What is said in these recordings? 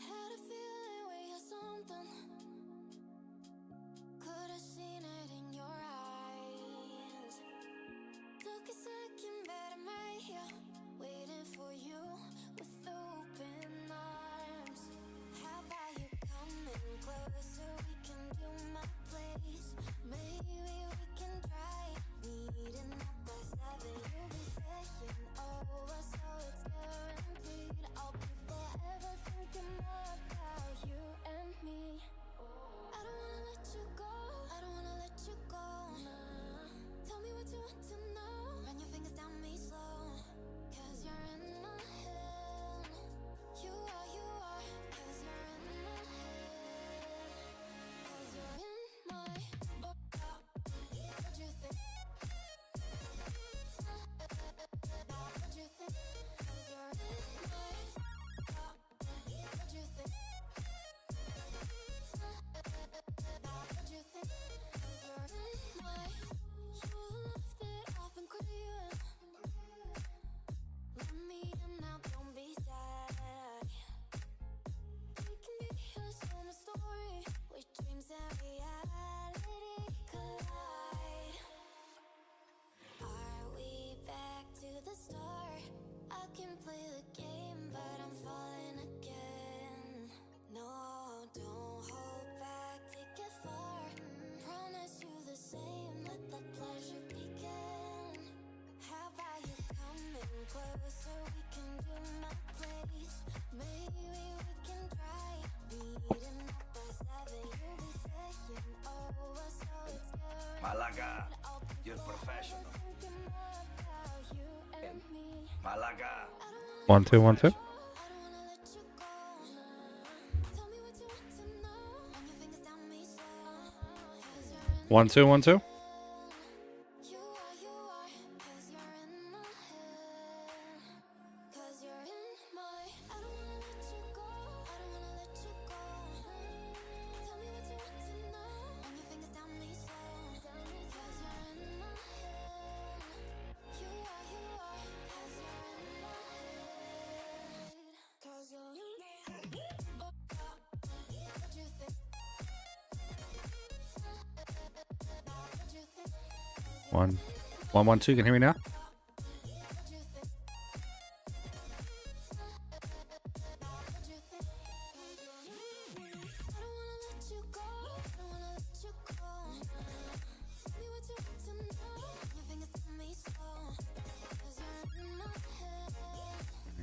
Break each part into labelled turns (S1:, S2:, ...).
S1: Had a feeling we had something. Could have seen it in your eyes. Took a second, but I'm right here, waiting for you with open arms. How about you coming closer? We can do my place. Maybe we can try meeting up by 7. You'll be saying over, so it's guaranteed. I'll be forever thinking more about you and me. I don't wanna let you go. I don't wanna let you go. Nah. Tell me what you want to know. Run your fingers down me slow. 'Cause you're in my head. You are. 'Cause you're in my head. 'Cause you're in my what you think? What you think? 'Cause you're in my what you think? What you think? 'Cause you're in my you love that I've been craving. Let me in now, don't be shy. We can be a summer story where dreams and reality collide. Are we back to the start? I can play the game, but I'm falling again. No, don't hold back, take it far. Promise you the same, let the pleasure begin. How about you coming closer? We can do my place. Maybe we can try meeting up by 7. You'll be saying over, so it's guaranteed.
S2: Malaga, you're professional. Malaga.
S3: 1 2 1 2. 1 2 1 2. One, 1 1 2. Can you hear me now?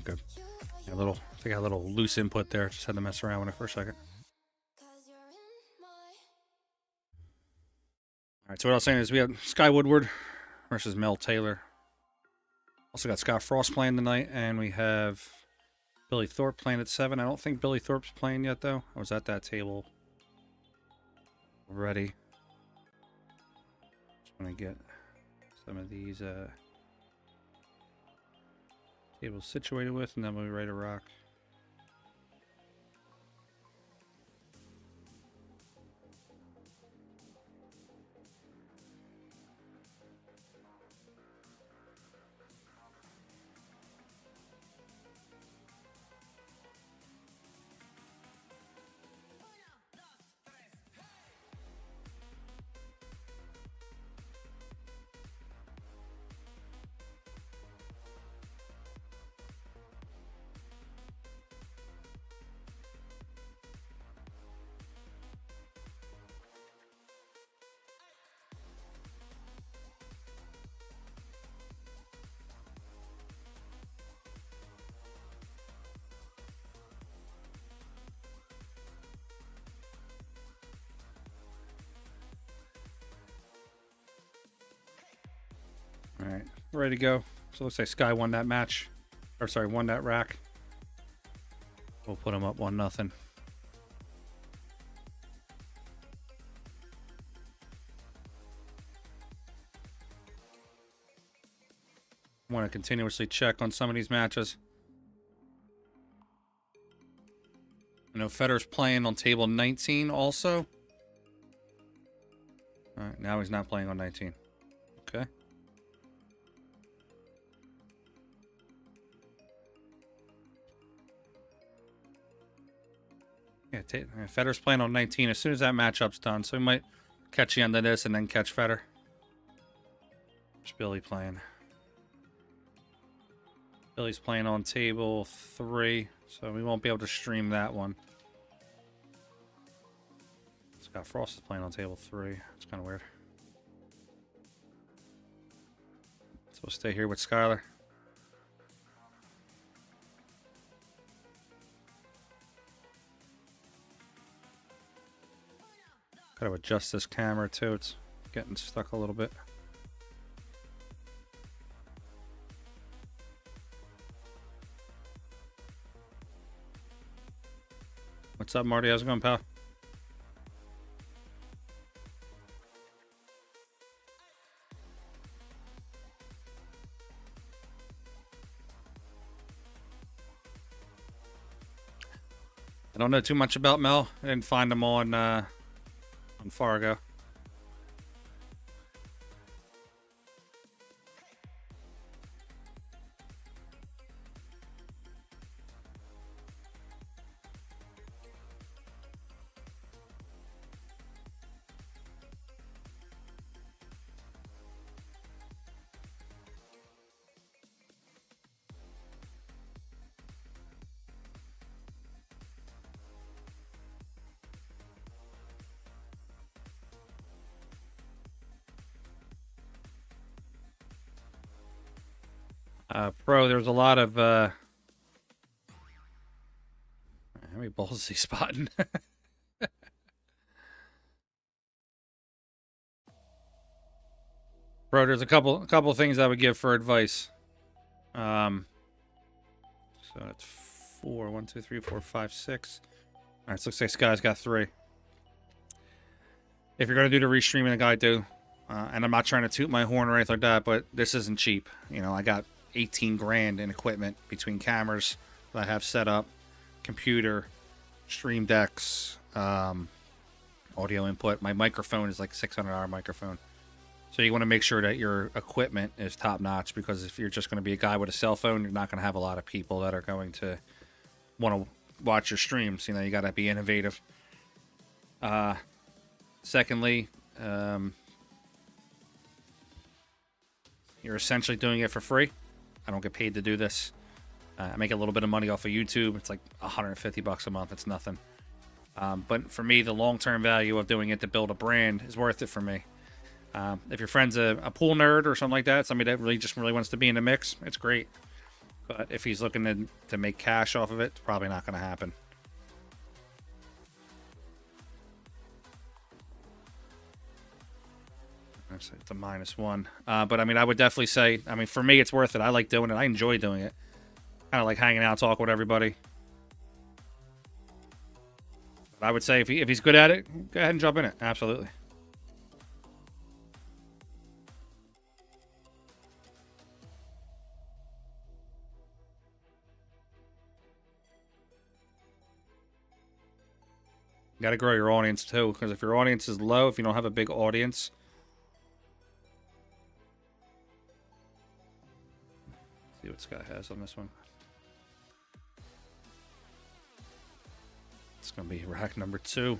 S3: Good. Yeah, I think I had a little loose input there. Just had to mess around with it for a second. All right, so what I was saying is we have Sky Woodward versus Mel Taylor. Also got Scott Frost playing tonight, and we have Billy Thorpe playing at 7. I don't think Billy Thorpe's playing yet, though. I was at that table already. Just want to get some of these tables situated with, and then we'll be ready to rock. Alright, ready to go. So it looks like Sky won that match. Or sorry, won that rack. We'll put him up 1-0. I want to continuously check on some of these matches. I know Federer's playing on table 19 also. Alright, now he's not playing on 19. Okay. Yeah, Federer's playing on 19 as soon as that matchup's done. So we might catch the end of this and then catch Federer. There's Billy playing. Billy's playing on table 3, so we won't be able to stream that one. Scott Frost is playing on table 3. It's kind of weird. So we'll stay here with Skylar. Gotta adjust this camera too. It's getting stuck a little bit. What's up, Marty? How's it going, pal? I don't know too much about Mel. I didn't find him on Fargo. Pro, there's a lot of how many balls is he spotting? Bro, there's a couple things I would give for advice. So that's 4. 1, 2, 3, 4, 5, 6. All right, so looks like Sky's got 3. If you're gonna do the restreaming like I do, and I'm not trying to toot my horn or anything like that, but this isn't cheap. You know, I got 18 grand in equipment between cameras that I have set up, computer, stream decks, audio input. My microphone is like $600 microphone. So you want to make sure that your equipment is top notch, because if you're just going to be a guy with a cell phone, you're not going to have a lot of people that are going to want to watch your streams. You know, you got to be innovative. Secondly, you're essentially doing it for free. I don't get paid to do this. I make a little bit of money off of YouTube. It's like $150 a month. It's nothing. But for me, the long-term value of doing it to build a brand is worth it for me. If your friend's a pool nerd or something like that, somebody that really wants to be in the mix, it's great. But if he's looking to make cash off of it, it's probably not going to happen. It's a -1. But I mean, I would definitely say, I mean, for me, it's worth it. I like doing it. I enjoy doing it. Kind of like hanging out, talking with everybody. But I would say if he's good at it, go ahead and jump in it. Absolutely. You got to grow your audience too, because if your audience is low, if you don't have a big audience, see what Scott has on this one. It's gonna be rack number 2.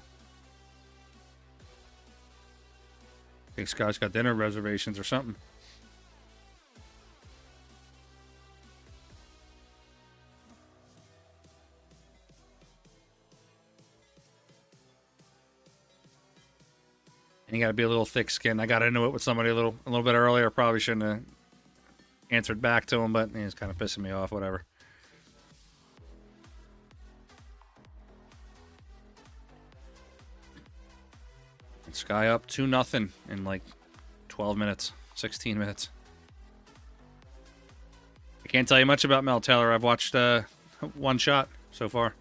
S3: I think Scott's got dinner reservations or something. And you got to be a little thick-skinned. I got into it with somebody a little bit earlier. Probably shouldn't have answered back to him, but he's kind of pissing me off. Whatever. And Sky up 2-0 in like 12 minutes, 16 minutes. I can't tell you much about Mel Taylor. I've watched one shot so far.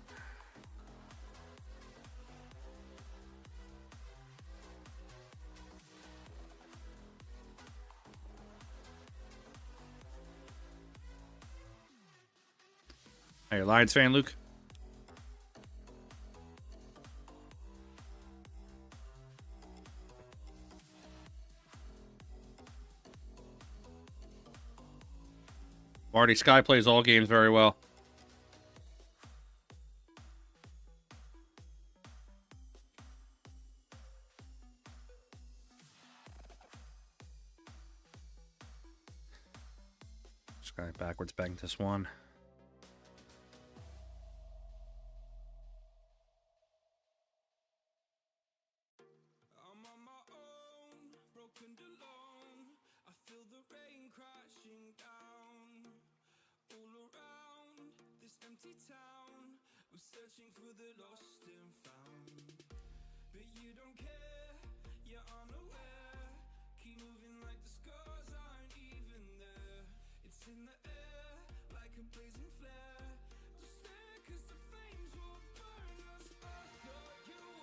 S3: Are you a Lions fan, Luke? Marty Sky plays all games very well. Sky backwards banked this one.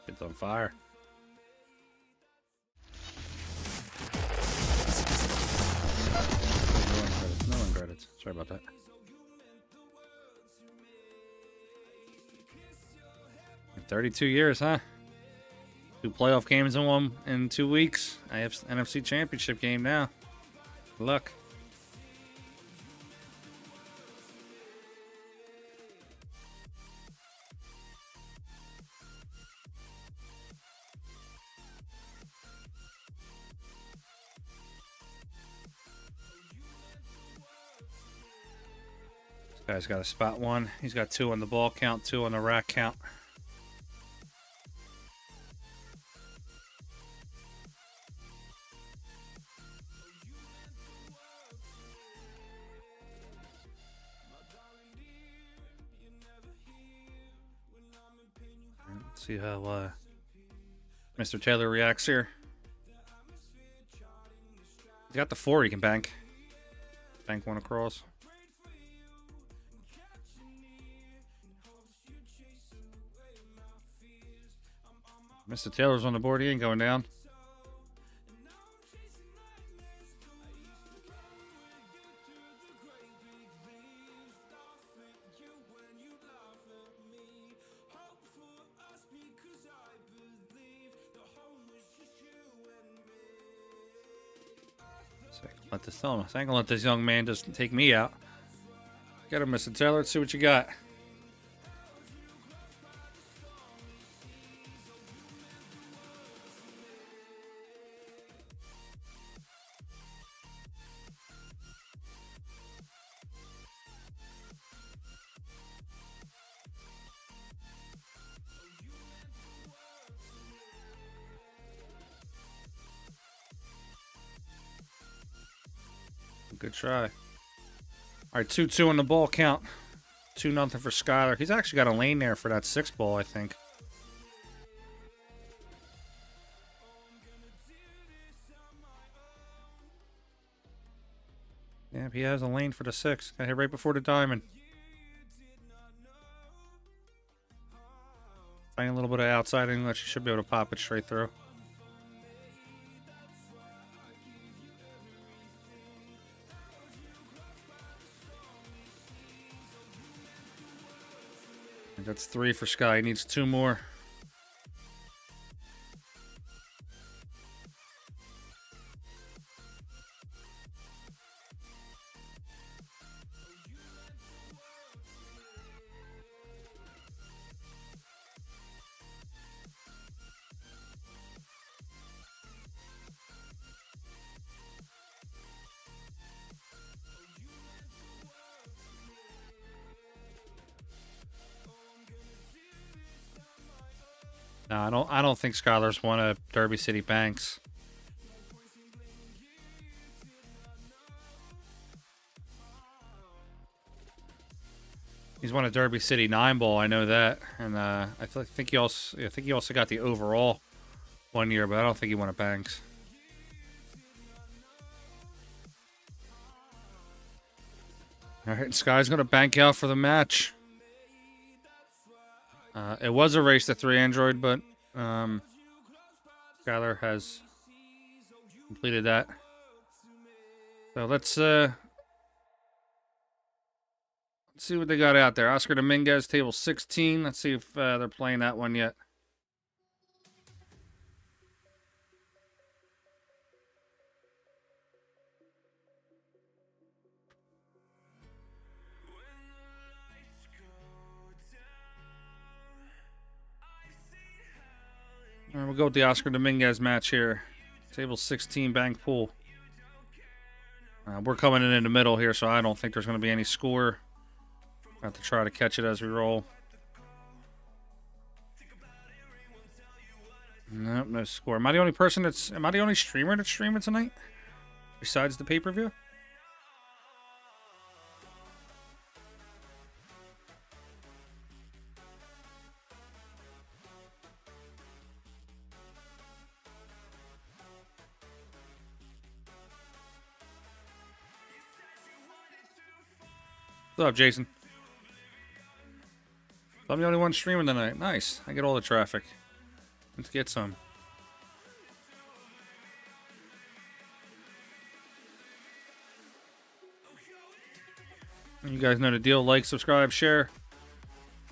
S3: It's on fire. No one credits. Sorry about that. 32 years, huh? 2 playoff games in 2 weeks. I have NFC Championship game now. Good luck. This guy's got a spot 1. He's got 2 on the ball count, 2 on the rack count. Let's see how Mr. Taylor reacts here. He's got the 4 he can bank. Bank 1 across. Mr. Taylor's on the board. He ain't going down. I ain't gonna let this young man just take me out. Get him, Mr. Taylor. Let's see what you got. Good try. All right, 2-2 on the ball count. 2-0 for Skyler. He's actually got a lane there for that 6 ball, I think. Yeah, he has a lane for the 6. Got hit right before the diamond. Find a little bit of outside English. You should be able to pop it straight through. That's 3 for Sky. He needs 2 more. No, I don't think Skylar's one of Derby City Banks. He's one of Derby City 9 ball. I know that, and I think he also got the overall one year, but I don't think he won a Banks. All right, Sky's going to bank out for the match. It was a race to 3 Android, but Skylar has completed that. So let's see what they got out there. Oscar Dominguez, table 16. Let's see if they're playing that one yet. All right, we'll go with the Oscar Dominguez match here. Table 16, bank pool. We're coming in the middle here, so I don't think there's going to be any score. I have to try to catch it as we roll. Nope, no score. Am I the only person that's... Am I the only streamer that's streaming tonight? Besides the pay-per-view? What's up, Jason? I'm the only one streaming tonight. Nice. I get all the traffic. Let's get some. You guys know the deal. Like, subscribe, share.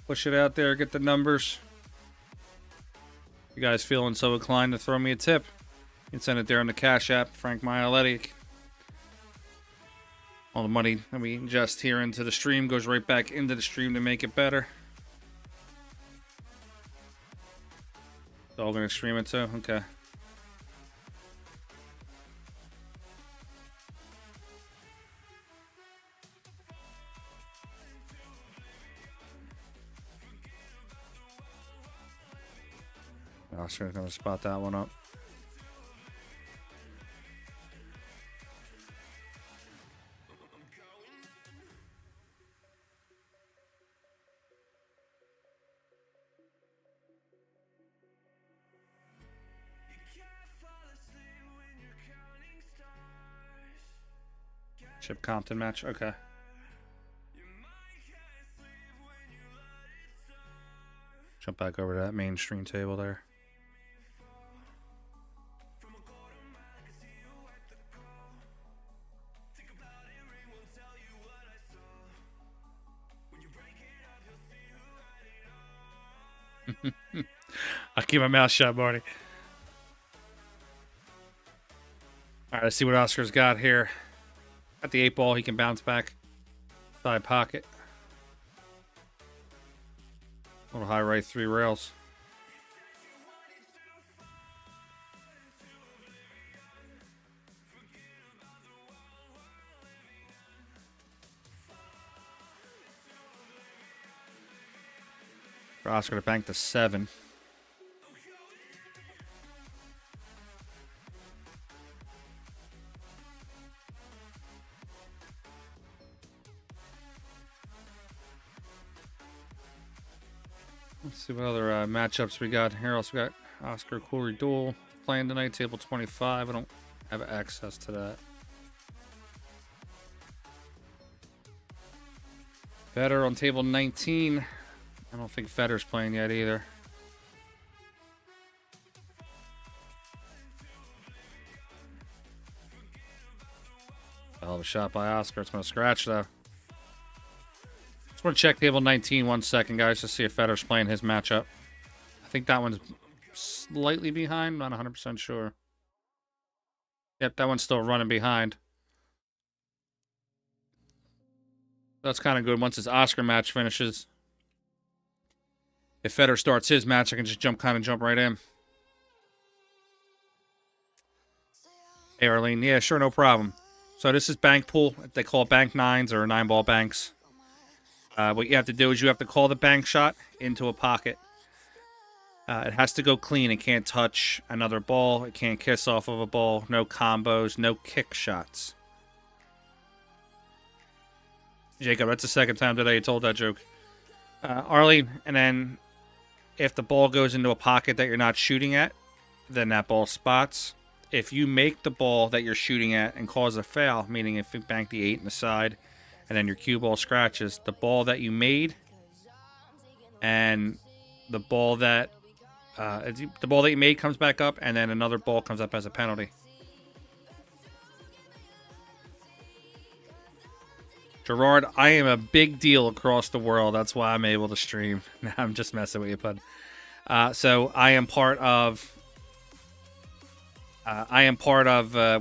S3: Push it out there. Get the numbers. You guys feeling so inclined to throw me a tip, you can send it there on the Cash App. Frank Mialetti. All the money that we ingest here into the stream goes right back into the stream to make it better. It's all going to stream it too? Okay. Oscar's going to spot that one up. Chip Compton match, okay. Jump back over to that main stream table there. I'll keep my mouth shut, Marty. Alright, let's see what Oscar's got here. At the 8 ball, he can bounce back. Side pocket. Little high right, 3 rails. For Oscar to bank to 7. Let's see what other matchups we got here. Also got Oscar Corey Duel playing tonight, table 25. I don't have access to that. Vetter on table 19. I don't think Fetter's playing yet either. Hell of a shot by Oscar. It's going to scratch though. Just want to check table 19 1 second, guys, to see if Fetter's playing his matchup. I think that one's slightly behind. Not 100% sure. Yep, that one's still running behind. That's kind of good. Once his Oscar match finishes, if Fetter starts his match, I can just jump right in. Hey, Arlene. Yeah, sure, no problem. So this is bank pool. They call it bank 9s or 9-ball banks. What you have to do is you have to call the bank shot into a pocket. It has to go clean. It can't touch another ball. It can't kiss off of a ball. No combos. No kick shots. Jacob, that's the second time today you told that joke. Arlene, and then if the ball goes into a pocket that you're not shooting at, then that ball spots. If you make the ball that you're shooting at and cause a foul, meaning if you bank the 8 in the side and then your cue ball scratches the ball that you made, and the ball that you made comes back up, and then another ball comes up as a penalty. Gerard, I am a big deal across the world. That's why I'm able to stream. Nah, I'm just messing with you, bud. So I am part of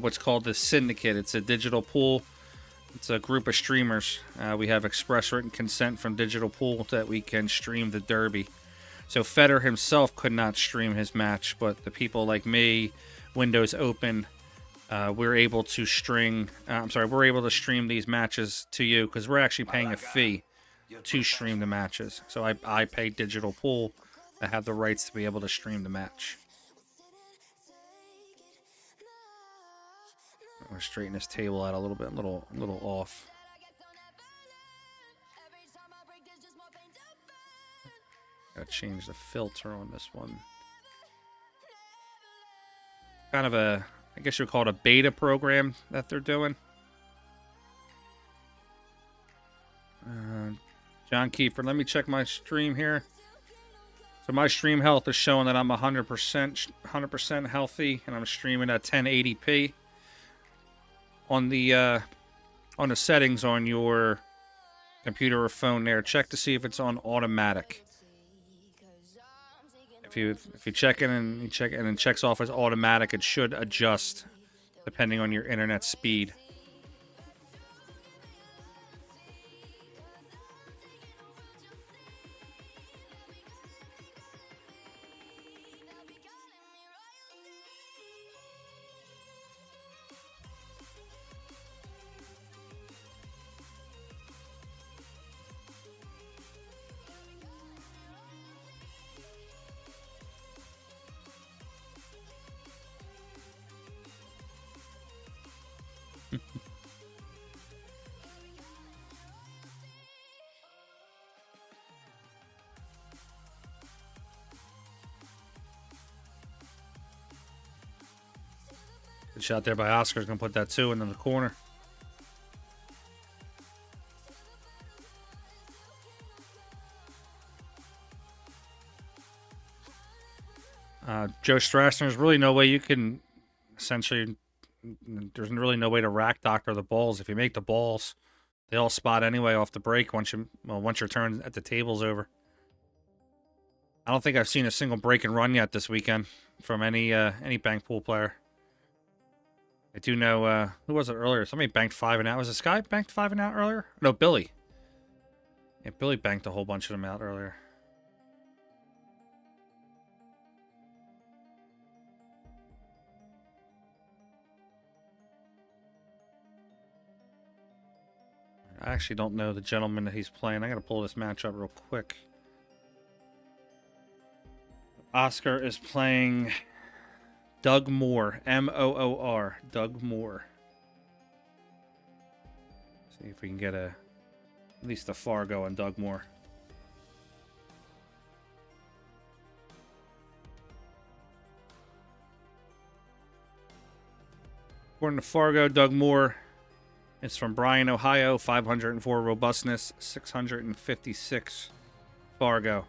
S3: what's called the Syndicate. It's a digital pool. It's a group of streamers. We have express written consent from Digital Pool that we can stream the Derby. So Federer himself could not stream his match, but the people like me, Windows Open, we're able to stream these matches to you because we're actually paying a fee to stream the matches. So I pay Digital Pool to have the rights to be able to stream the match. I'm gonna straighten this table out a little bit, a little off. Gotta change the filter on this one. Kind of a, I guess you'd call it a beta program that they're doing. John Kiefer, let me check my stream here. So my stream health is showing that I'm 100% healthy, and I'm streaming at 1080p. On the settings on your computer or phone there, check to see if it's on automatic. If you check in and it checks off as automatic, it should adjust depending on your internet speed. Good shot there by Oscar's gonna put that 2 into the corner. Joe Strassner, there's really no way you can essentially. There's really no way to rack doctor the balls. If you make the balls, they all spot anyway off the break once your turn at the table's over. I don't think I've seen a single break and run yet this weekend from any bank pool player. I do know who was it earlier? Somebody banked 5 and out. Was this guy banked 5 and out earlier? No, Billy. Yeah, Billy banked a whole bunch of them out earlier. I actually don't know the gentleman that he's playing. I gotta pull this match up real quick. Oscar is playing Doug Moore. M-O-O-R. Doug Moore. See if we can get at least a Fargo on Doug Moore. According to Fargo, Doug Moore. It's from Bryan, Ohio. 504 robustness, 656 Fargo.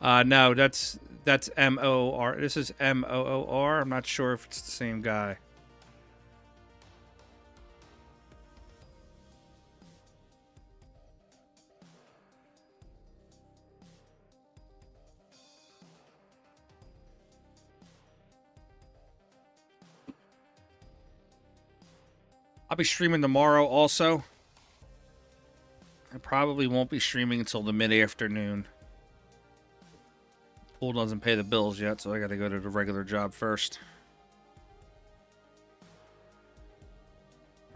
S3: No, that's M-O-R. This is M-O-O-R. I'm not sure if it's the same guy. I'll be streaming tomorrow also. I probably won't be streaming until the mid-afternoon. Pool doesn't pay the bills yet, so I gotta go to the regular job first.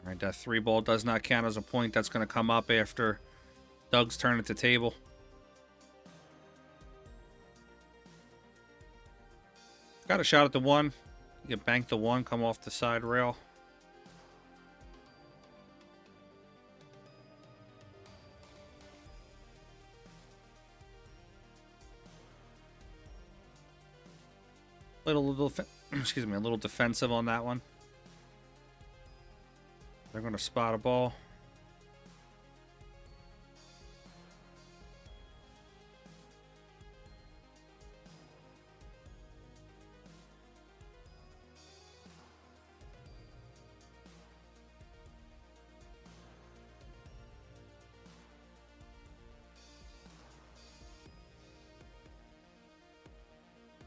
S3: Alright, that 3 ball does not count as a point. That's gonna come up after Doug's turn at the table. Got a shot at the 1. You can bank the 1, come off the side rail. Little excuse me, a little defensive on that one. They're going to spot a ball.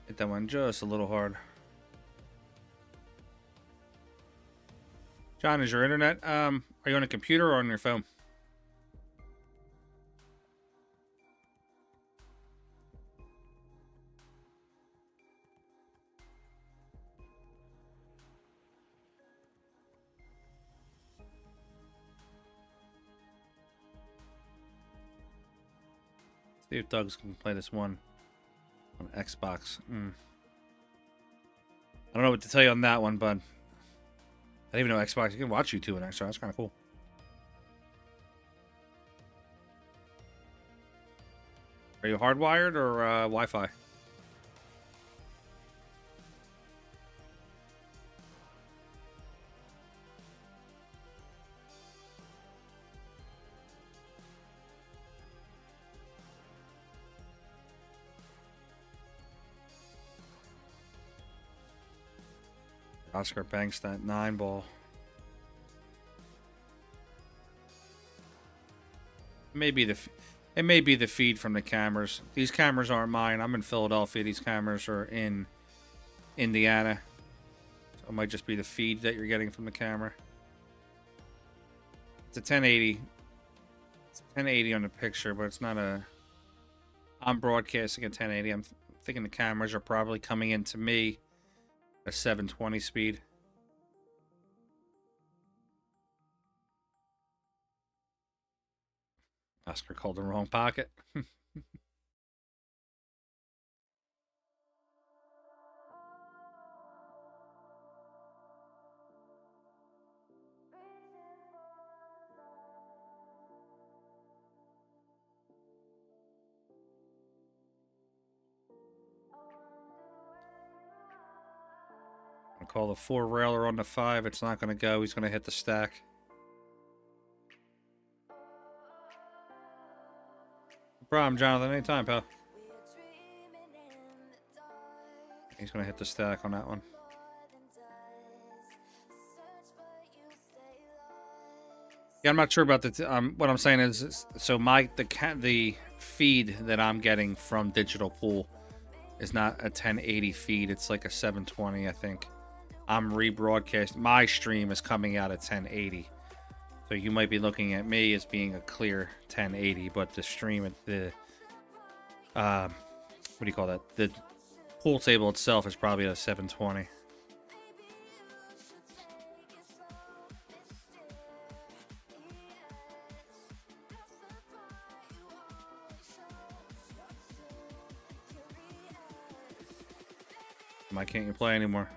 S3: Hit that one just a little hard. John, is your internet, are you on a computer or on your phone? See if Doug's can play this one on Xbox. I don't know what to tell you on that one, but I didn't even know Xbox. You can watch YouTube on Xbox. That's kind of cool. Are you hardwired or Wi-Fi? Oscar banks that 9 ball. It may be the feed from the cameras. These cameras aren't mine. I'm in Philadelphia. These cameras are in Indiana. So it might just be the feed that you're getting from the camera. It's a 1080. It's 1080 on the picture, but it's not a... I'm broadcasting at 1080. I'm thinking the cameras are probably coming into me a 720 speed. Oscar called the wrong pocket. I'll call the 4-railer on the 5. It's not going to go. He's going to hit the stack. No problem, Jonathan. Anytime, pal. He's going to hit the stack on that one. Yeah, I'm not sure about the... what I'm saying is so the feed that I'm getting from Digital Pool is not a 1080 feed. It's like a 720, I think. I'm rebroadcasting. My stream is coming out at 1080. So you might be looking at me as being a clear 1080, but the stream at the what do you call that? The pool table itself is probably a 720. Why can't you play anymore?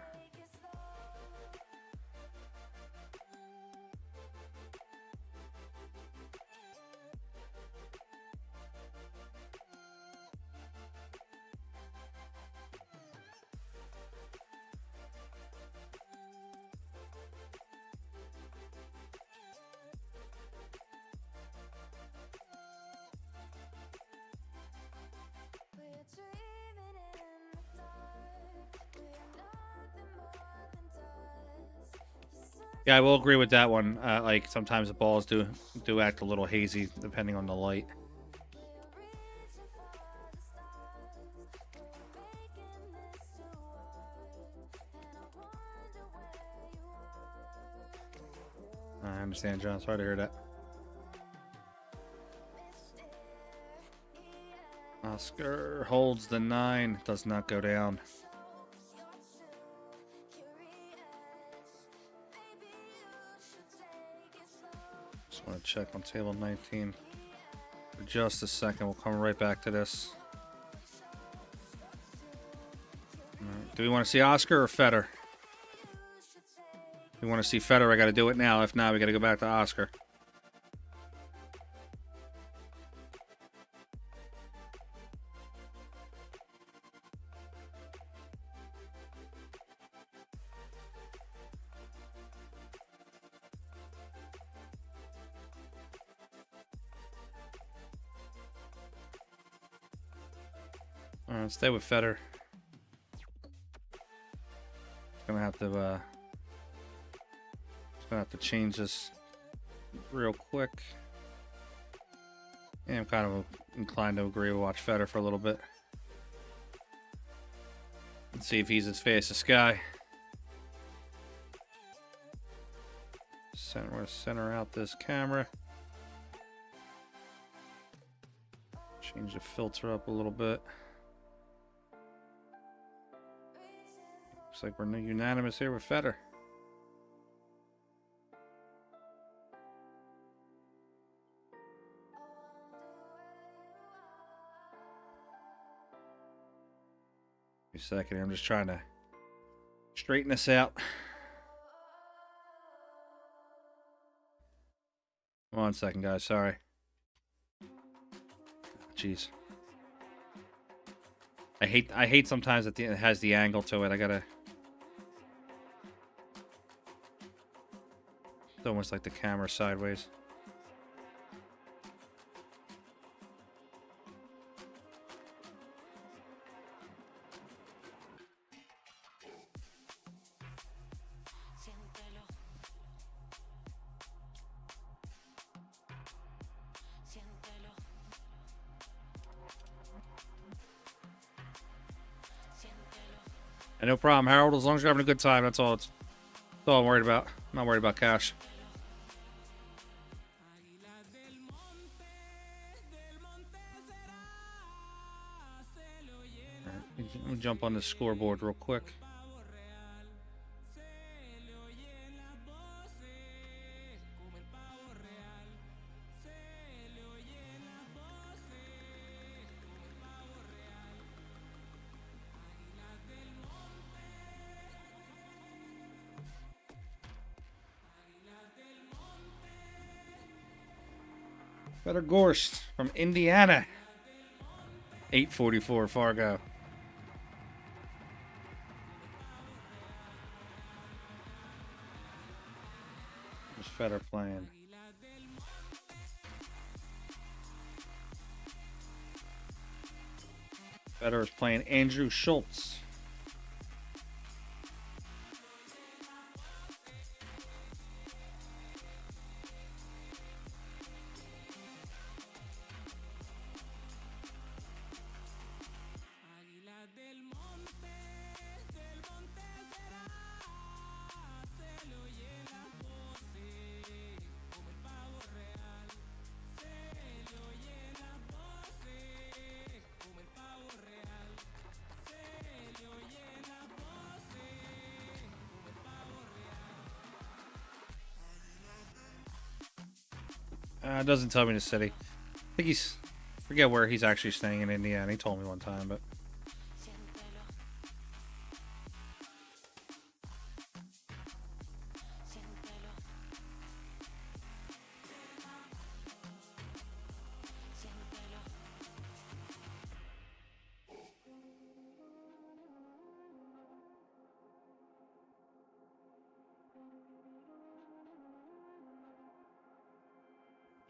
S3: Yeah, I will agree with that one. Like sometimes the balls do act a little hazy depending on the light. I understand, John. Sorry to hear that. Oscar holds the 9, does not go down. Just want to check on table 19 for just a second. We'll come right back to this. Right. Do we want to see Oscar or Federer? If we want to see Federer, I got to do it now. If not, we got to go back to Oscar. Stay with Feder. Gonna have to change this real quick. Yeah, I'm kind of inclined to agree with watch Feder for a little bit. Let's see if he's as fast as Sky. We're gonna center out this camera. Change the filter up a little bit. Looks like we're unanimous here with Feder. A second here, I'm just trying to straighten this out. 1 second, guys. Sorry. Jeez. I hate sometimes that it has the angle to it. I gotta. It's almost like the camera sideways. And no problem, Harold. As long as you're having a good time, that's all. That's all I'm worried about. I'm not worried about cash. All right, let me jump on the scoreboard real quick. Better Gorst from Indiana. 844 Fargo. Just Feder playing. Feder is playing Andrew Schultz. It doesn't tell me the city. I think he's... forget where he's actually staying in Indiana. He told me one time, but...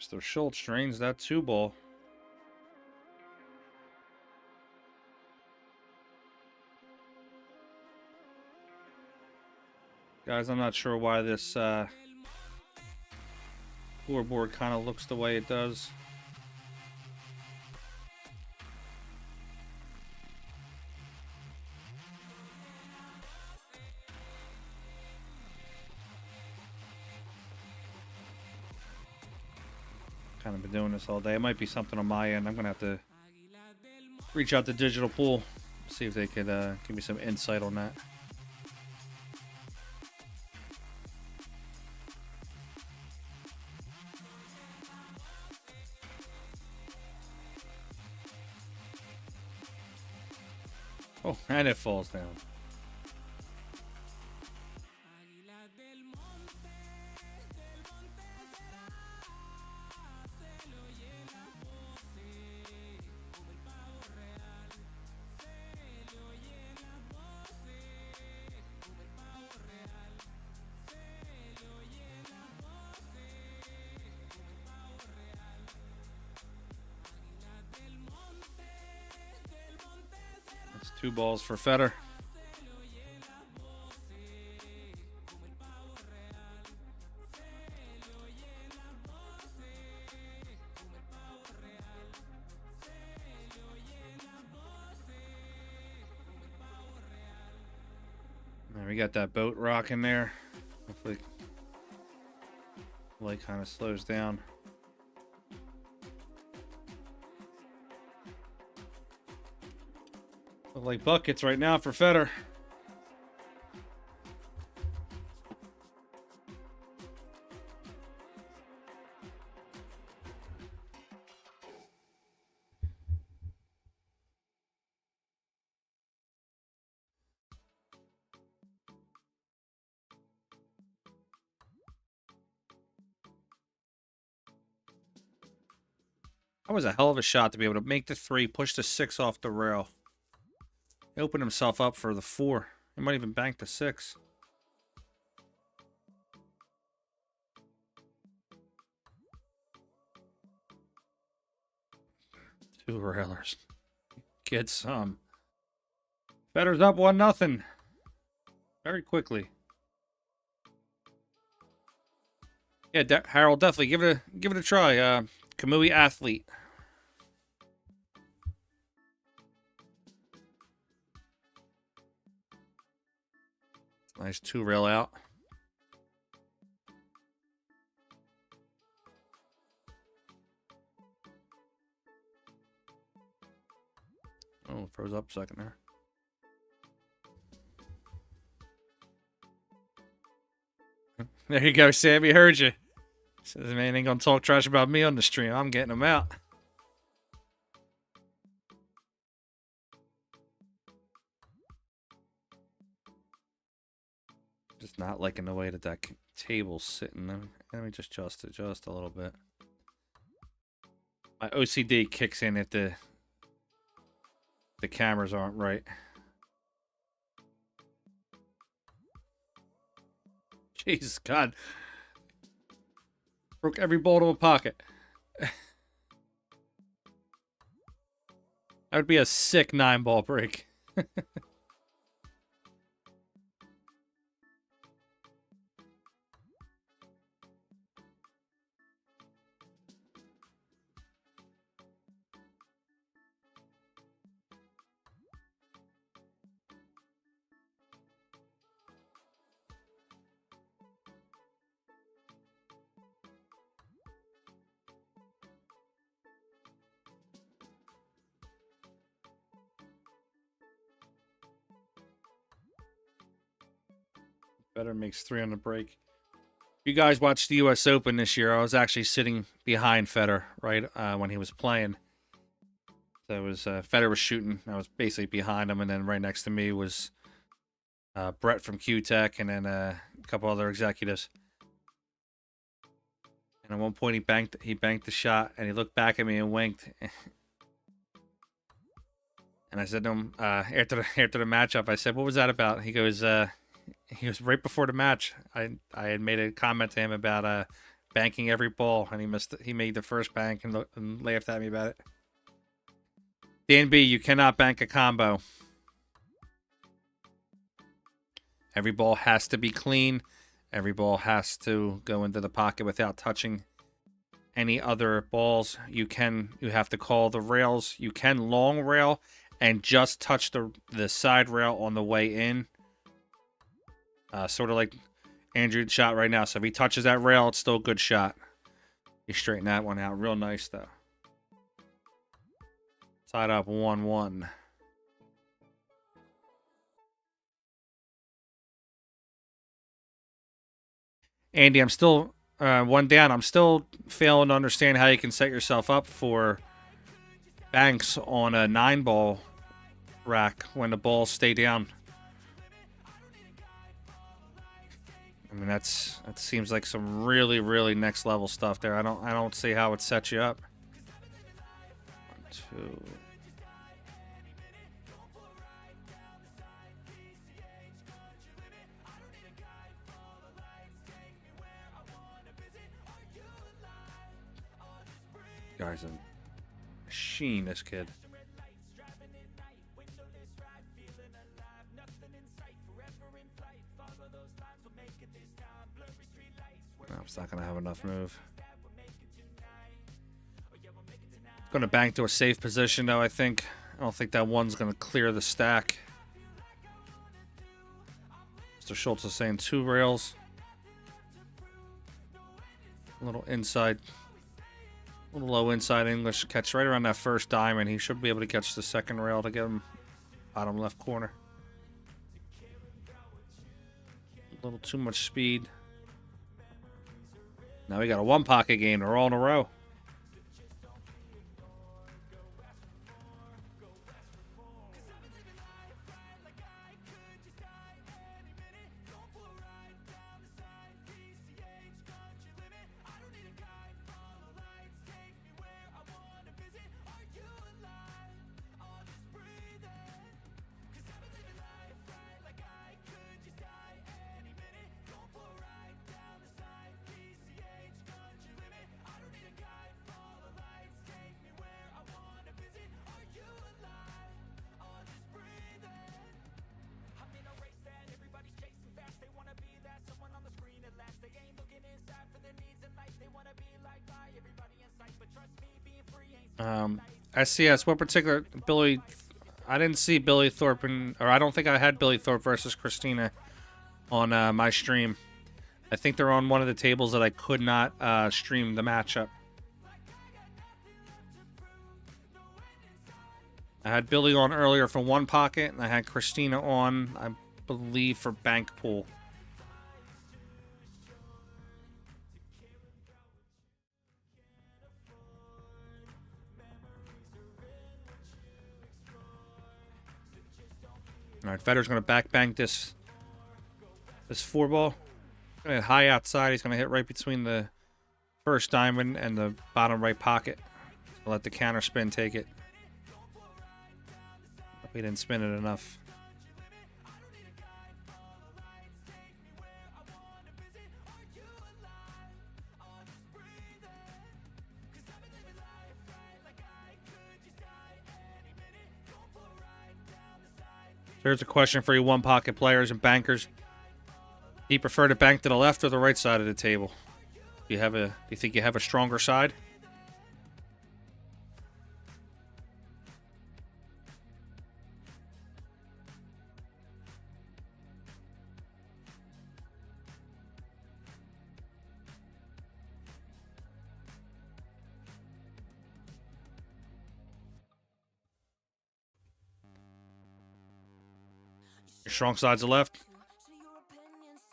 S3: Mr. Schultz drains that 2-ball. Guys, I'm not sure why this scoreboard kind of looks the way it does. Kind of been doing this all day. It might be something on my end. I'm gonna have to reach out to Digital Pool, see if they could give me some insight on that. Oh, and it falls down. 2 balls for Feder. There, we got that boat rocking there. Hopefully the light kind of slows down. Look like buckets right now for Feder. That was a hell of a shot to be able to make the 3, push the 6 off the rail. He opened himself up for the 4. He might even bank the 6. Two railers. Get some. Feder's up 1-0. Very quickly. Yeah, Harold, definitely give it a try. Kamui Athlete. Nice 2 rail out. Oh, froze up a second there. There you go, Sammy. Heard you. Says, man, ain't gonna talk trash about me on the stream. I'm getting them out. Just not liking the way that table's sitting. Let me just adjust it just a little bit. My OCD kicks in if the cameras aren't right. Jesus God. Broke every ball to a pocket. That would be a sick 9-ball break. Better makes 3 on the break. You guys watched the U.S. Open this year. I was actually sitting behind Feder, right, when he was playing. So it was Feder was shooting. I was basically behind him, and then right next to me was Brett from Q-Tech, and then a couple other executives. And at one point, he banked the shot, and he looked back at me and winked. And I said to him after the matchup, I said, "What was that about?" He goes, right before the match. I had made a comment to him about banking every ball, and he made the first bank and laughed at me about it. Dan B, you cannot bank a combo. Every ball has to be clean. Every ball has to go into the pocket without touching any other balls. You have to call the rails. You can long rail and just touch the side rail on the way in. Sort of like Andrew's shot right now. So if he touches that rail, it's still a good shot. You straighten that one out real nice, though. Tied up 1-1. Andy, I'm still 1 down. I'm still failing to understand how you can set yourself up for banks on a 9-ball rack when the balls stay down. I mean, that seems like some really, really next level stuff there. I don't see how it sets you up. 1, 2. Guy's a machine, this kid. it's not going to have enough move. Going to bank to a safe position, though, I think. I don't think that one's going to clear the stack. Mr. Schultz is saying 2 rails. A little inside. A little low inside English. Catch right around that first diamond. He should be able to catch the second rail to get him bottom left corner. A little too much speed. Now we got a 1 pocket game. They're all in a row. SCS, what particular Billy? I didn't see Billy Thorpe, or I don't think I had Billy Thorpe versus Christina on my stream. I think they're on one of the tables that I could not stream the matchup. I had Billy on earlier for 1 pocket, and I had Christina on, I believe, for bank pool. All right, Federer's going to back bank this 4 ball. Gonna hit high outside. He's going to hit right between the first diamond and the bottom right pocket. I'll let the counter spin take it. He didn't spin it enough. There's a question for you 1 pocket players and bankers. Do you prefer to bank to the left or the right side of the table? Do you think you have a stronger side? Your strong side's the left.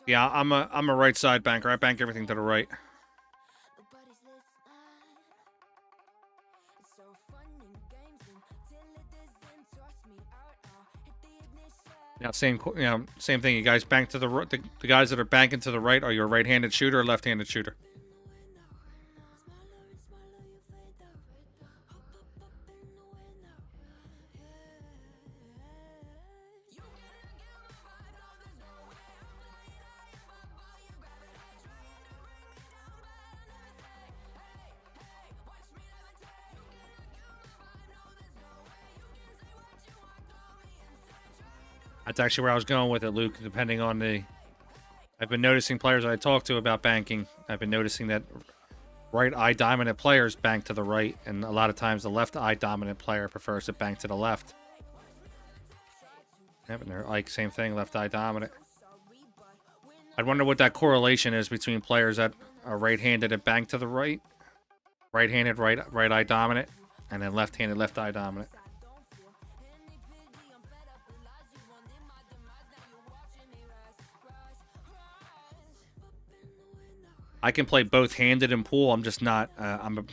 S3: Yeah, I'm a right side banker. I bank everything to the right. Yeah, same thing. You guys bank to the right. The guys that are banking to the right, are you a right-handed shooter or left-handed shooter? That's actually where I was going with it, Luke. Depending on I've been noticing players I talk to about banking. I've been noticing that right eye dominant players bank to the right, and a lot of times the left eye dominant player prefers to bank to the left. Yep, and they're like same thing, left eye dominant. I'd wonder what that correlation is between players that are right-handed and bank to the right, right-handed right eye dominant, and then left-handed left eye dominant. I can play both-handed in pool. I'm just not. I'm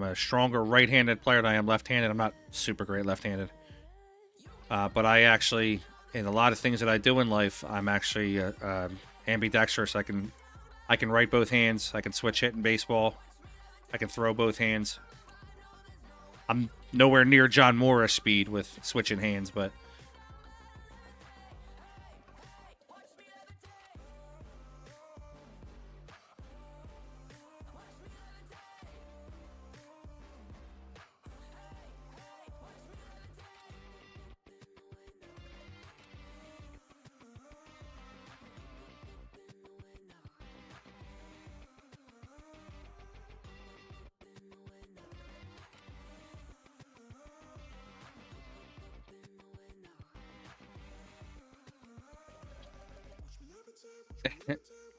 S3: a stronger right-handed player than I am left-handed. I'm not super great left-handed. But I actually, in a lot of things that I do in life, I'm actually ambidextrous. I can write both hands. I can switch hit in baseball. I can throw both hands. I'm nowhere near John Morris speed with switching hands, but.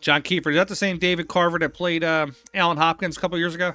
S3: John Kiefer, is that the same David Carver that played Alan Hopkins a couple years ago?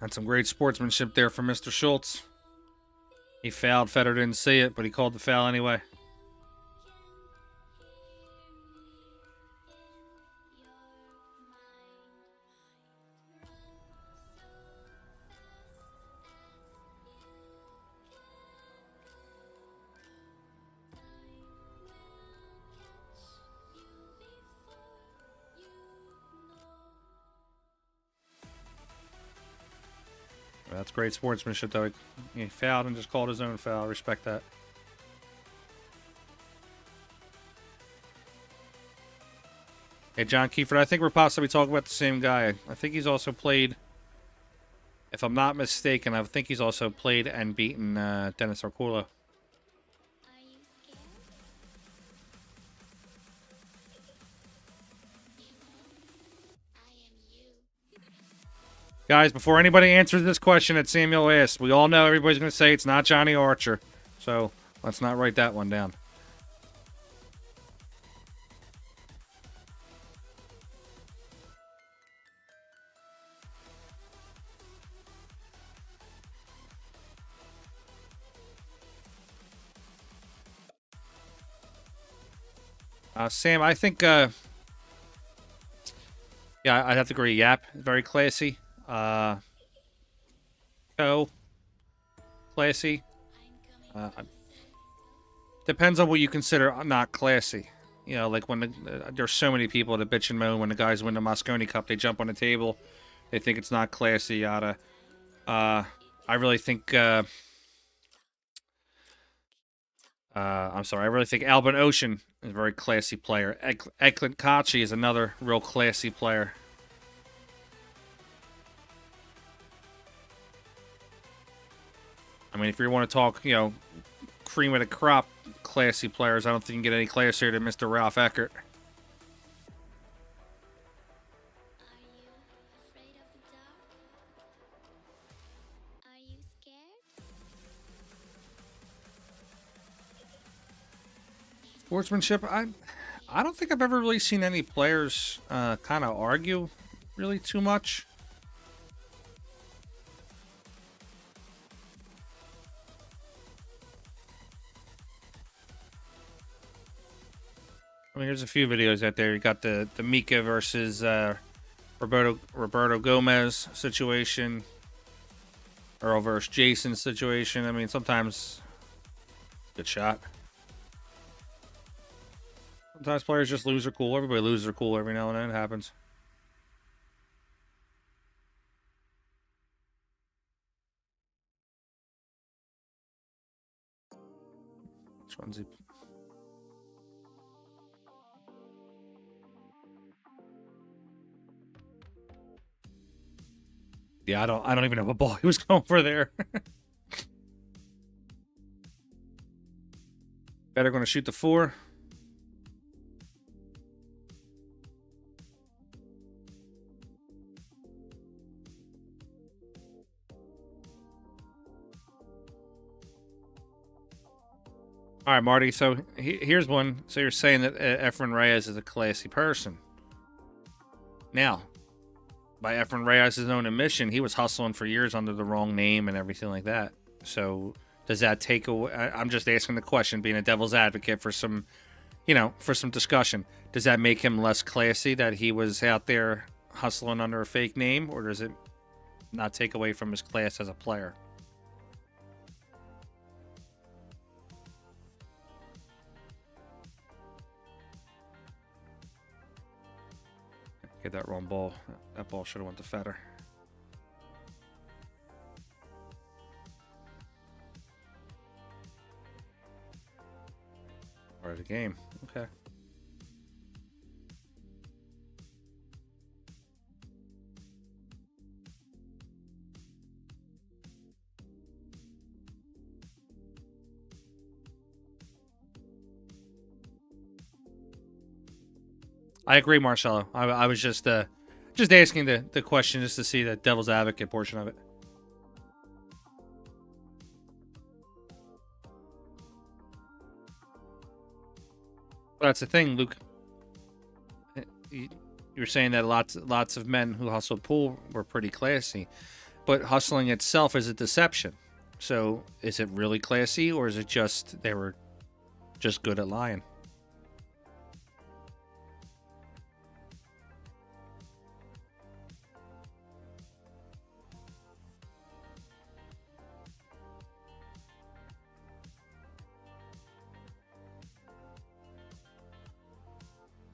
S3: That's some great sportsmanship there from Mr. Schultz. He fouled. Federer didn't see it, but he called the foul anyway. That's great sportsmanship, though. He fouled and just called his own foul. I respect that. Hey, John Kiefer, I think we're possibly talking about the same guy. I think he's also played, if I'm not mistaken, I think he's also played and beaten Dennis Arcula. Guys, before anybody answers this question that Samuel asked, we all know everybody's going to say it's not Johnny Archer. So let's not write that one down. Sam, I think, yeah, I'd have to agree. Yap, very classy. Co, classy. Depends on what you consider not classy. You know, like when there's so many people that bitch and moan when the guys win the Mosconi Cup, they jump on the table, they think it's not classy, yada. I really think, I'm sorry, I really think Albin Ocean is a very classy player. Eklund Kachi is another real classy player. I mean, if you want to talk, you know, cream of the crop classy players, I don't think you can get any classier than Mr. Ralph Eckert. Sportsmanship, I don't think I've ever really seen any players kind of argue really too much. I mean, there's a few videos out there. You got the Mika versus Roberto Gomez situation, Earl versus Jason situation. I mean, sometimes good shot. Sometimes players just lose their cool. Everybody loses their cool every now and then. It happens. Which one's he? Yeah, I don't even know what ball he was going for there. Better going to shoot the 4. All right, Marty. So here's one. So you're saying that Efren Reyes is a classy person. Now, by Efren Reyes' own admission, he was hustling for years under the wrong name and everything like that. So does that take away? I'm just asking the question, being a devil's advocate for some, you know, for some discussion. Does that make him less classy that he was out there hustling under a fake name, or does it not take away from his class as a player? Get that wrong ball. That ball should have went to Federer. Part of the game. Okay. I agree, Marcelo. I was just asking the question just to see the devil's advocate portion of it. But that's the thing, Luke. You're saying that lots of men who hustled pool were pretty classy, but hustling itself is a deception. So is it really classy, or is it just they were just good at lying?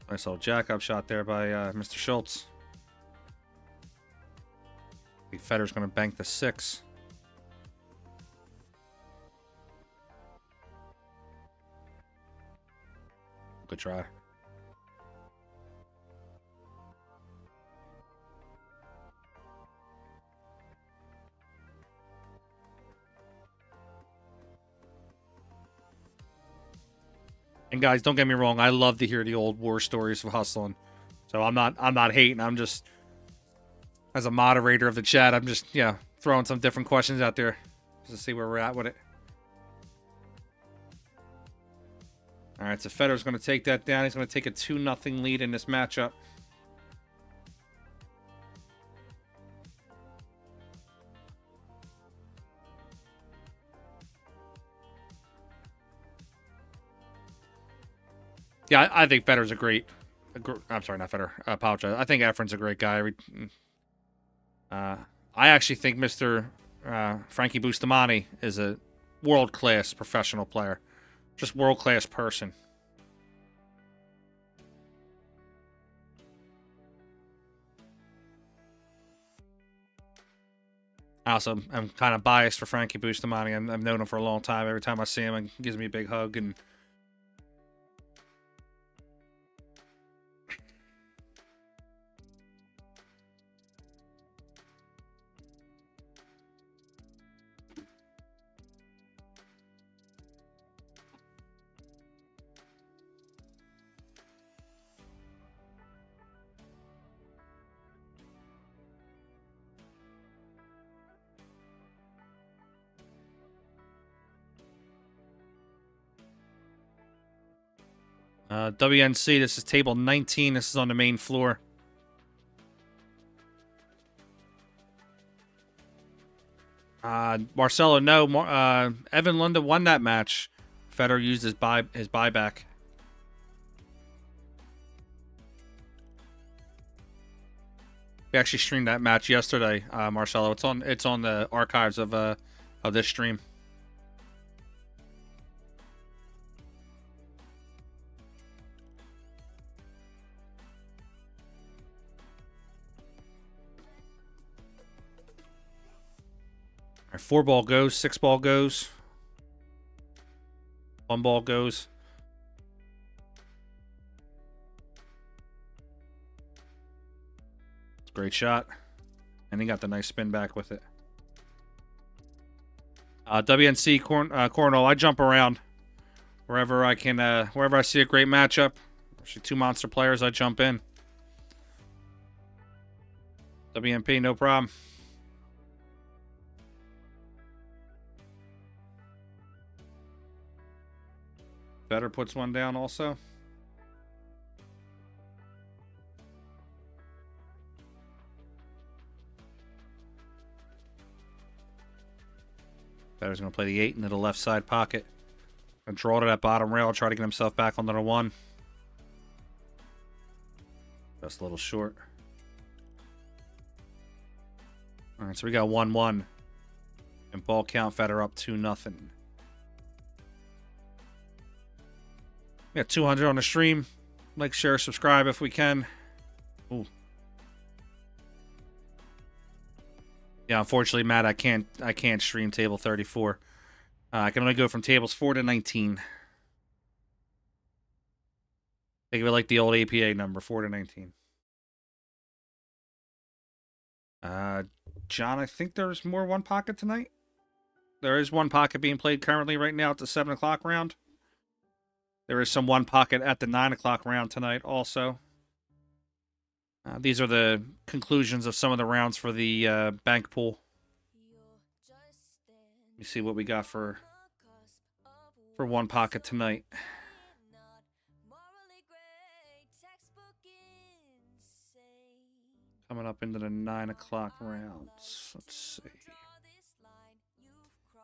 S3: Nice little jack-up shot there by Mr. Schultz. I think Federer's going to bank the 6. Good try. And guys, don't get me wrong, I love to hear the old war stories of hustling. So I'm not hating. I'm just, as a moderator of the chat, I'm just, throwing some different questions out there just to see where we're at with it. All right, so Federer's going to take that down. He's going to take a 2-0 lead in this matchup. Yeah, I think Federer's I'm sorry, not Federer. I apologize. I think Efren's a great guy. I actually think Mr. Frankie Bustamante is a world-class professional player. Just world-class person. Also, I'm kind of biased for Frankie Bustamante. I've known him for a long time. Every time I see him, he gives me a big hug. And WNC, this is table 19. This is on the main floor. Marcelo, no. Evan Lunda won that match. Federer used his buyback. We actually streamed that match yesterday, Marcelo. It's on the archives of this stream. All right, 4 ball goes, 6 ball goes, 1 ball goes. Great shot. And he got the nice spin back with it. WNC Cornell, I jump around wherever I can, wherever I see a great matchup. Actually, 2 monster players, I jump in. WMP, no problem. Federer puts one down also. Federer's going to play the 8 into the left side pocket. Going to draw to that bottom rail, try to get himself back onto the 1. Just a little short. All right, so we got 1-1. And ball count, Federer up 2-0. We got 200 on the stream. Like, share, subscribe if we can. Ooh, Yeah, unfortunately, Matt, I can't stream table 34. I can only go from tables 4 to 19. Think of it like the old APA number, 4 to 19. John, I think there's more one pocket tonight. There is one pocket being played currently right now at the 7 o'clock round. There is some one pocket at the 9 o'clock round tonight also. These are the conclusions of some of the rounds for the bank pool. Let me see what we got for one pocket tonight. Coming up into the 9 o'clock rounds. Let's see.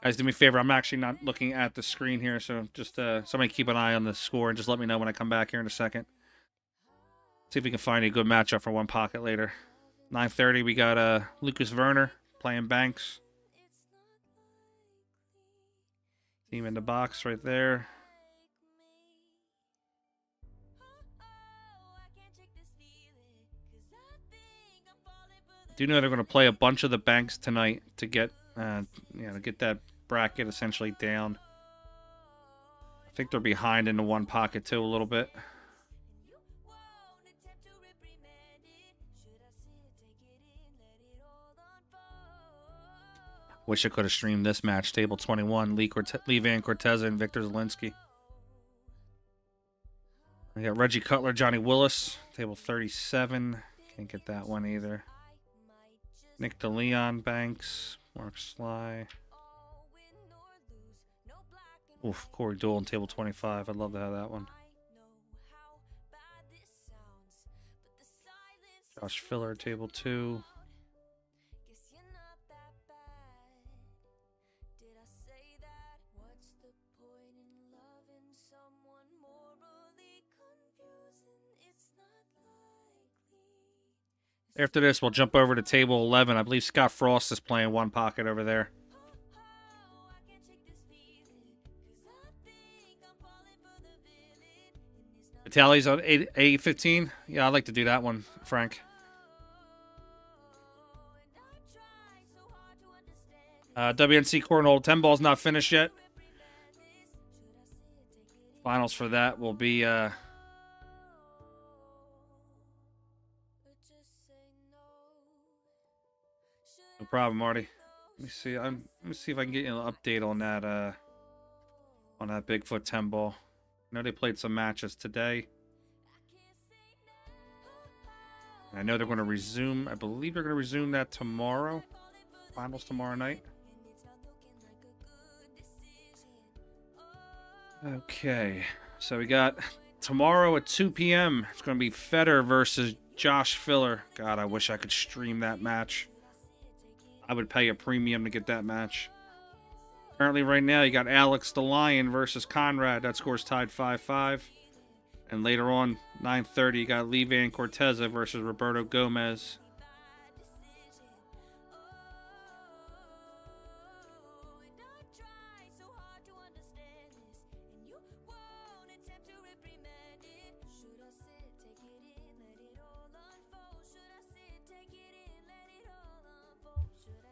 S3: Guys, do me a favor. I'm actually not looking at the screen here, so just somebody keep an eye on the score and just let me know when I come back here in a second. See if we can find a good matchup for one pocket later. 9:30, we got Lucas Werner playing Banks. Team in the box right there. I do know they're going to play a bunch of the banks tonight to get, to get that bracket essentially down. I think they're behind in the one pocket too a little bit. Wish I could have streamed this match. Table 21, Lee Van Corteza and Victor Zielinski. I got Reggie Cutler, Johnny Willis. Table 37. Can't get that one either. Nick DeLeon, Banks, Mark Sly. Oof, Corey Dolan, table 25. I'd love to have that one. Josh Filler, table 2. After this, we'll jump over to table 11. I believe Scott Frost is playing one pocket over there. Vitali's on 8-15. Yeah, I'd like to do that one, Frank. WNC Cornhole 10 ball's not finished yet. Finals for that will be no problem, Marty. Let me see. Let me see if I can get you an update on that Bigfoot 10 ball. I know they played some matches today. I know they're going to resume. I believe they're going to resume that tomorrow. Finals tomorrow night. Okay, so we got tomorrow at 2 p.m. It's going to be Feder versus Josh Filler. God, I wish I could stream that match. I would pay a premium to get that match. Currently, right now, you got Alex the Lion versus Conrad. That score's tied 5-5. And later on, 9:30, you got Lee Van Corteza versus Roberto Gomez.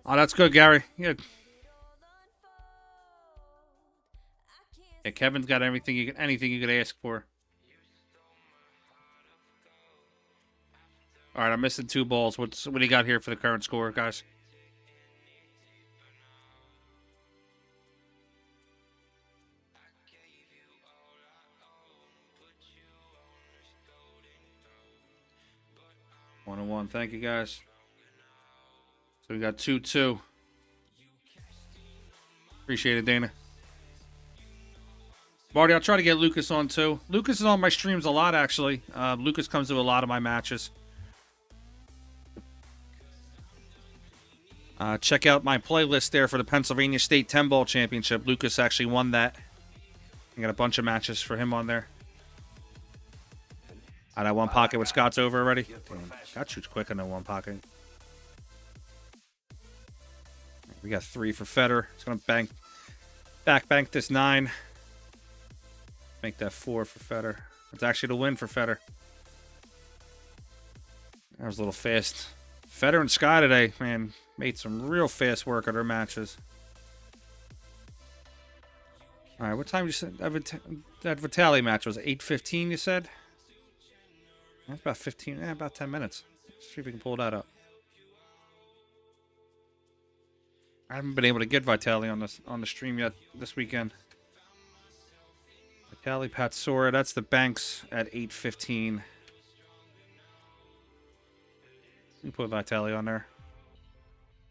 S3: Oh, that's good, Gary. Yeah. Yeah, Kevin's got anything you could ask for. All right, I'm missing 2 balls. What do you got here for the current score, guys? One and one. Thank you, guys. So we got 2-2. Appreciate it, Dana. Marty, I'll try to get Lucas on too. Lucas is on my streams a lot, actually. Lucas comes to a lot of my matches. Check out my playlist there for the Pennsylvania State 10 Ball Championship. Lucas actually won that. I got a bunch of matches for him on there. I got one pocket with Scott's over already. Damn, Scott shoots quick on that one pocket. We got 3 for Feder. It's going to bank this 9. Make that 4 for Feder. It's actually the win for Feder. That was a little fast. Feder and Sky today, man. made some real fast work of their matches. All right, what time you said that Vitali match was? 8:15, you said? That's about 15, about 10 minutes. Let's see if we can pull that up. I haven't been able to get Vitali on the stream yet this weekend. Vitali Patsora, that's the Banks at 8:15. You put Vitali on there.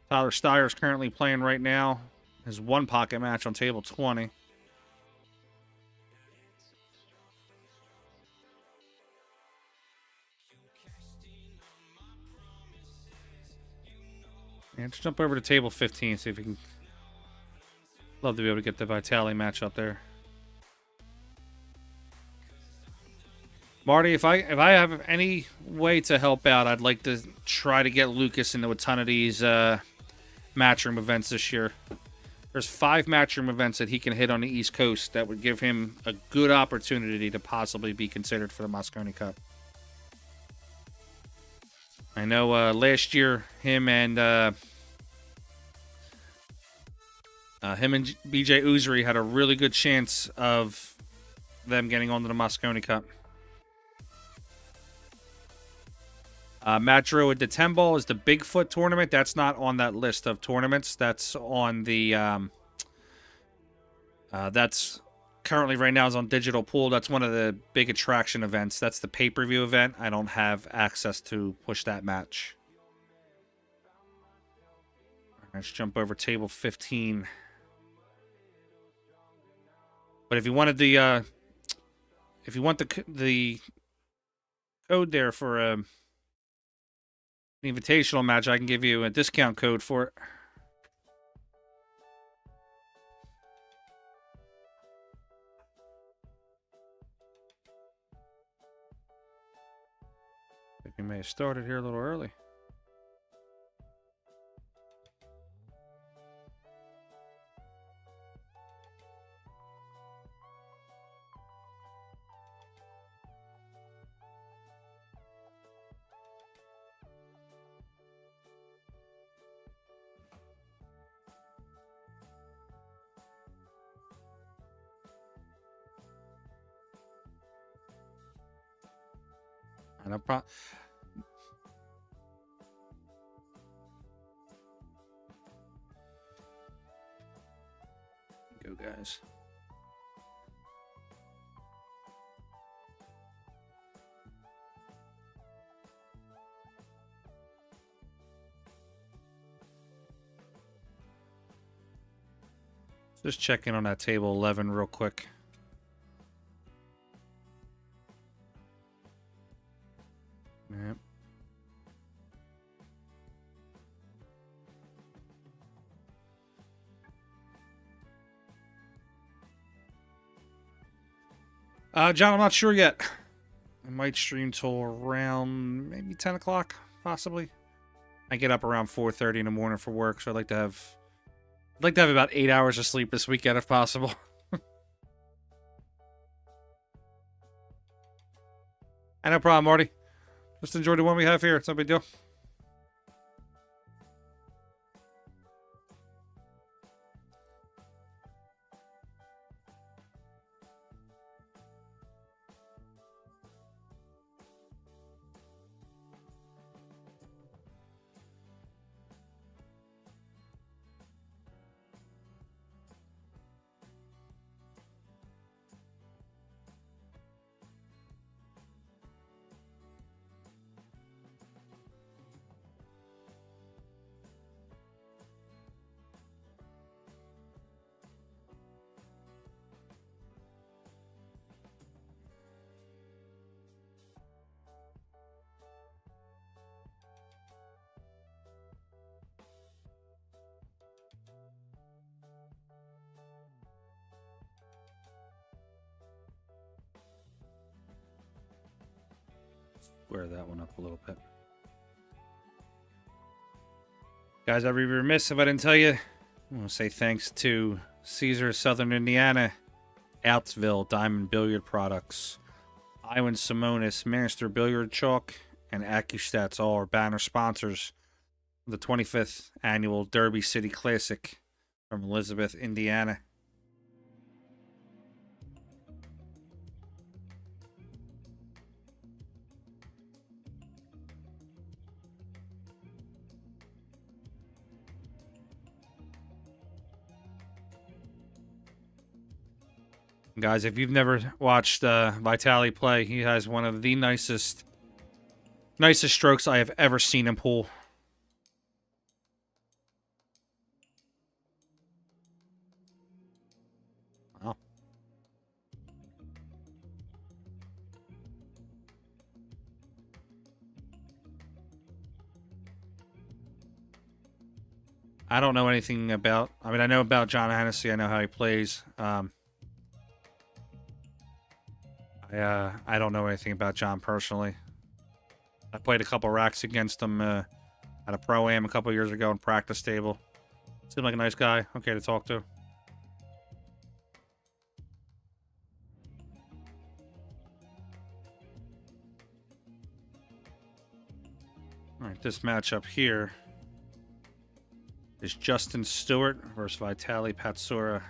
S3: Tyler Steyer's currently playing right now. His one pocket match on table 20. Yeah, let's jump over to table 15, see if we can. Love to be able to get the Vitali match up there. Marty, if I have any way to help out, I'd like to try to get Lucas into a ton of these matchroom events this year. There's 5 matchroom events that he can hit on the East Coast that would give him a good opportunity to possibly be considered for the Mosconi Cup. I know last year him and BJ Uzri had a really good chance of them getting onto the Mosconi Cup. Matt Drew at the 10 ball is the Bigfoot tournament. That's not on that list of tournaments. That's on the that's currently right now is on Digital Pool. That's one of the big attraction events. That's the pay-per-view event. I don't have access to push that match. Let's jump over table 15. But if you wanted the if you want the code there for an invitational match, I can give you a discount code for it. I think we may have started here a little early. And I'll go, guys. Just checking on that table 11 real quick. Yep. John, I'm not sure yet. I might stream till around maybe 10 o'clock, possibly. I get up around 4:30 in the morning for work, so I'd like to have about 8 hours of sleep this weekend if possible. No problem, Marty. Just enjoy the one we have here. It's no big deal. Square that one up a little bit. Guys, I'd be remiss if I didn't tell you. I want to say thanks to Caesar Southern Indiana, Outsville Diamond Billiard Products, Iwan Simonis, Master Billiard Chalk, and AccuStats, all our banner sponsors The 25th annual Derby City Classic from Elizabeth, Indiana. Guys, if you've never watched Vitali play, he has one of the nicest strokes I have ever seen him pull. Wow. I don't know anything about... I mean, I know about John Hennessy. I know how he plays. I don't know anything about John personally. I played a couple racks against him at a Pro-Am a couple years ago in practice table. Seemed like a nice guy. Okay to talk to. Alright, this matchup here is Justin Stewart versus Vitali Patsura.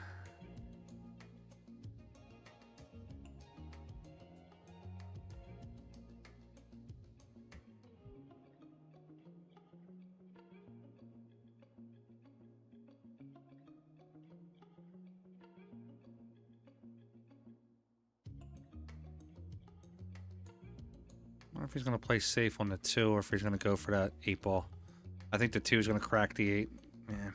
S3: I wonder if he's going to play safe on the 2 or if he's going to go for that 8 ball. I think the 2 is going to crack the 8. Yeah.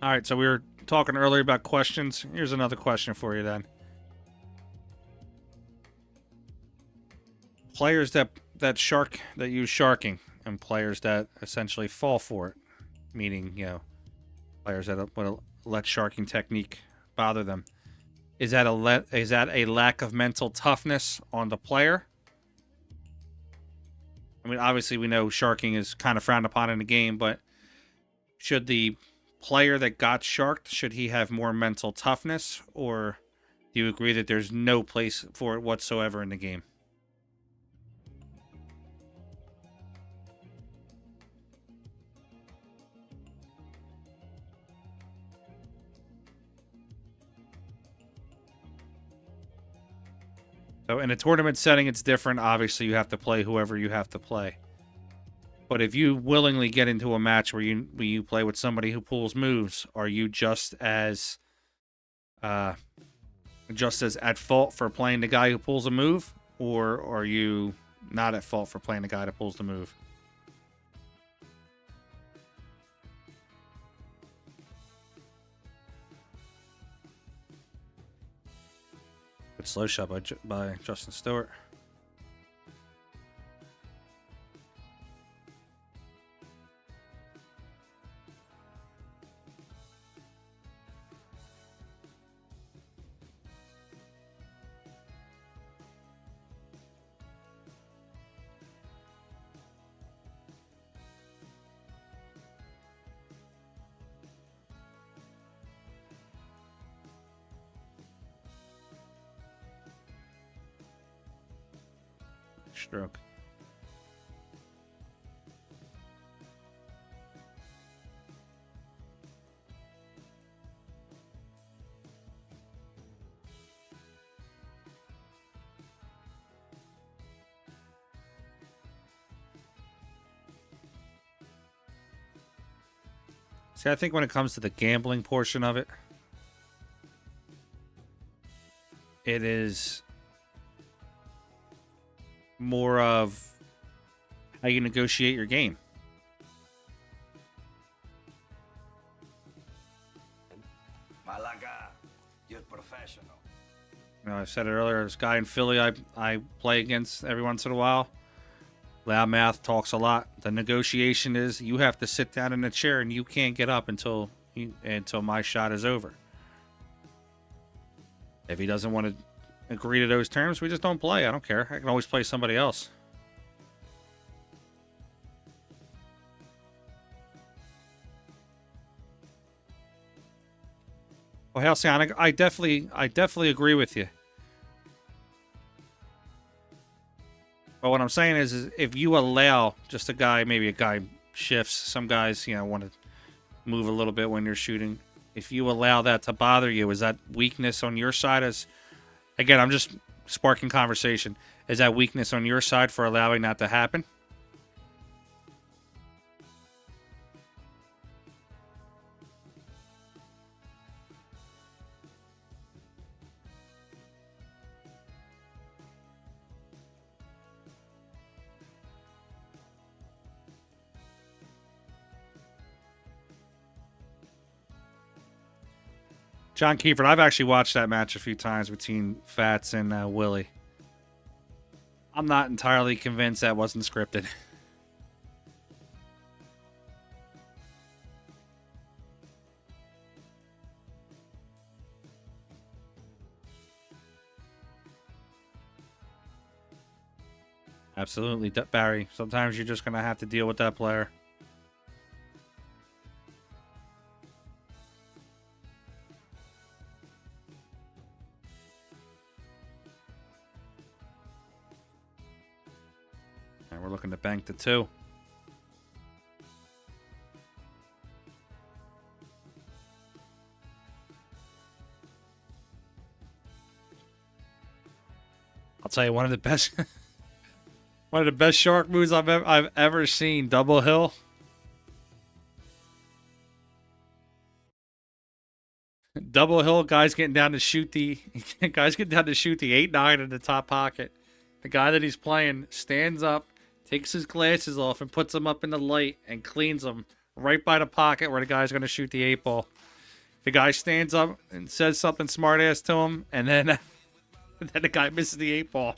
S3: All right, so we were talking earlier about questions. Here's another question for you then. Players that use sharking and players that essentially fall for it, meaning, you know, players that would let sharking technique bother them. Is that a lack of mental toughness on the player? I mean, obviously we know sharking is kind of frowned upon in the game, but should the player that got sharked, should he have more mental toughness, or do you agree that there's no place for it whatsoever in the game? So in a tournament setting, it's different. Obviously, you have to play whoever you have to play. But if you willingly get into a match where you play with somebody who pulls moves, are you just as at fault for playing the guy who pulls a move, or are you not at fault for playing the guy that pulls the move? Good slow shot by Justin Stewart. Stroke. See, I think when it comes to the gambling portion of it, it is more of how you negotiate your game.
S2: Malaga, you're professional.
S3: You know, I said it earlier, this guy in Philly I play against every once in a while. Loudmouth talks a lot. The negotiation is you have to sit down in a chair and you can't get up until my shot is over. If he doesn't want to agree to those terms, we just don't play. I don't care. I can always play somebody else. Well, Halcyon, I definitely agree with you. But what I'm saying is if you allow just maybe a guy shifts, some guys, want to move a little bit when you're shooting. If you allow that to bother you, is that weakness on your side? Again, I'm just sparking conversation. Is that weakness on your side for allowing that to happen? John Kiefer, I've actually watched that match a few times between Fats and Willie. I'm not entirely convinced that wasn't scripted. Absolutely, Barry. Sometimes you're just going to have to deal with that player. And we're looking to bank the 2. I'll tell you, one of the best shark moves I've ever seen. Double hill. Double hill. Guys getting down to shoot the 8-9 in the top pocket. The guy that he's playing stands up, takes his glasses off, and puts them up in the light and cleans them right by the pocket where the guy's going to shoot the 8-ball. The guy stands up and says something smart ass to him, and then the guy misses the 8-ball.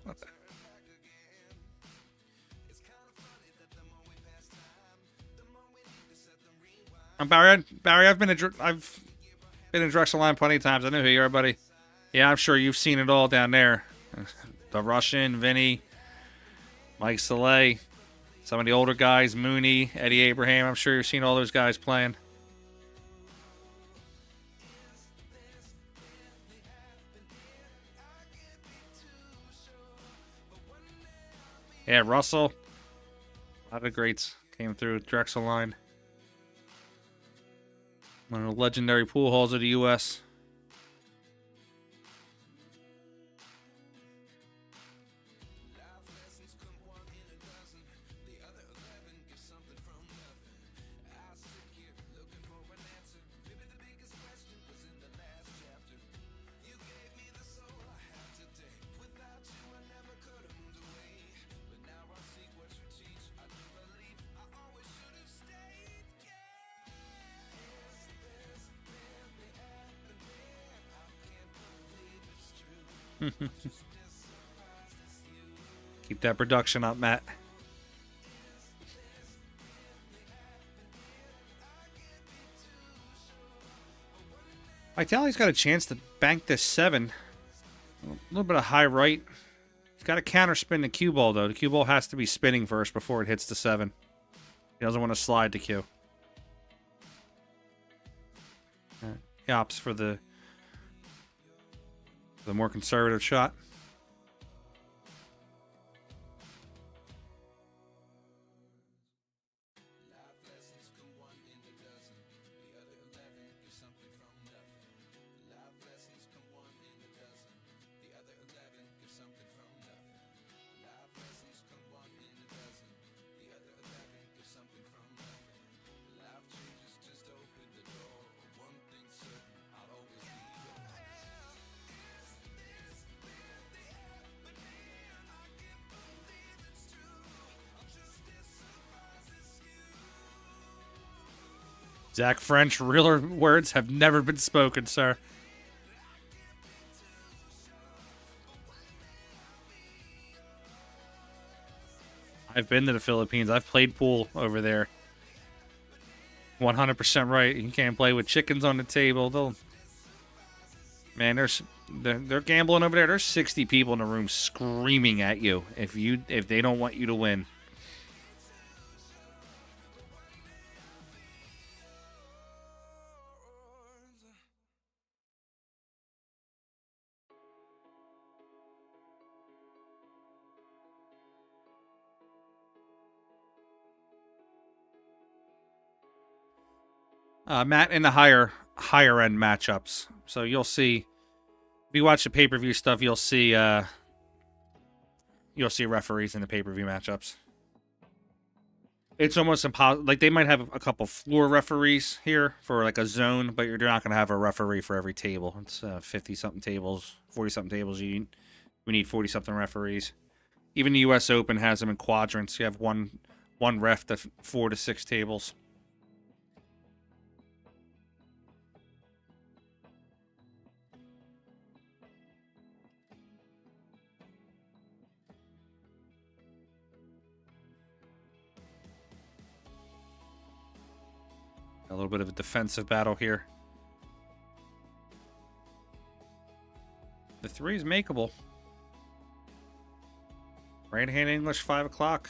S3: I'm Barry. I've been in Drexel Line plenty of times. I know who you are, buddy. Yeah, I'm sure you've seen it all down there. The Russian, Vinny, Mike Soleil, some of the older guys, Mooney, Eddie Abraham. I'm sure you've seen all those guys playing. Yeah, Russell. A lot of greats came through Drexel Line. One of the legendary pool halls of the U.S. Keep that production up, Matt. Vitali's got a chance to bank this 7. A little bit of high right. He's got to counter spin the cue ball, though. The cue ball has to be spinning first before it hits the 7. He doesn't want to slide the cue. He opts for the more conservative shot. Zach French, realer words have never been spoken, sir. I've been to the Philippines. I've played pool over there. 100% right. You can't play with chickens on the table. Man, they're gambling over there. There's 60 people in the room screaming at you if they don't want you to win. Matt, in the higher end matchups. So you'll see, if you watch the pay-per-view stuff, you'll see referees in the pay-per-view matchups. It's almost impossible. Like, they might have a couple floor referees here for like a zone, but you're not going to have a referee for every table. It's 50-something tables, 40-something tables. We need 40-something referees. Even the U.S. Open has them in quadrants. You have one ref to 4 to 6 tables. A little bit of a defensive battle here. The 3 is makeable. Right hand English, 5 o'clock.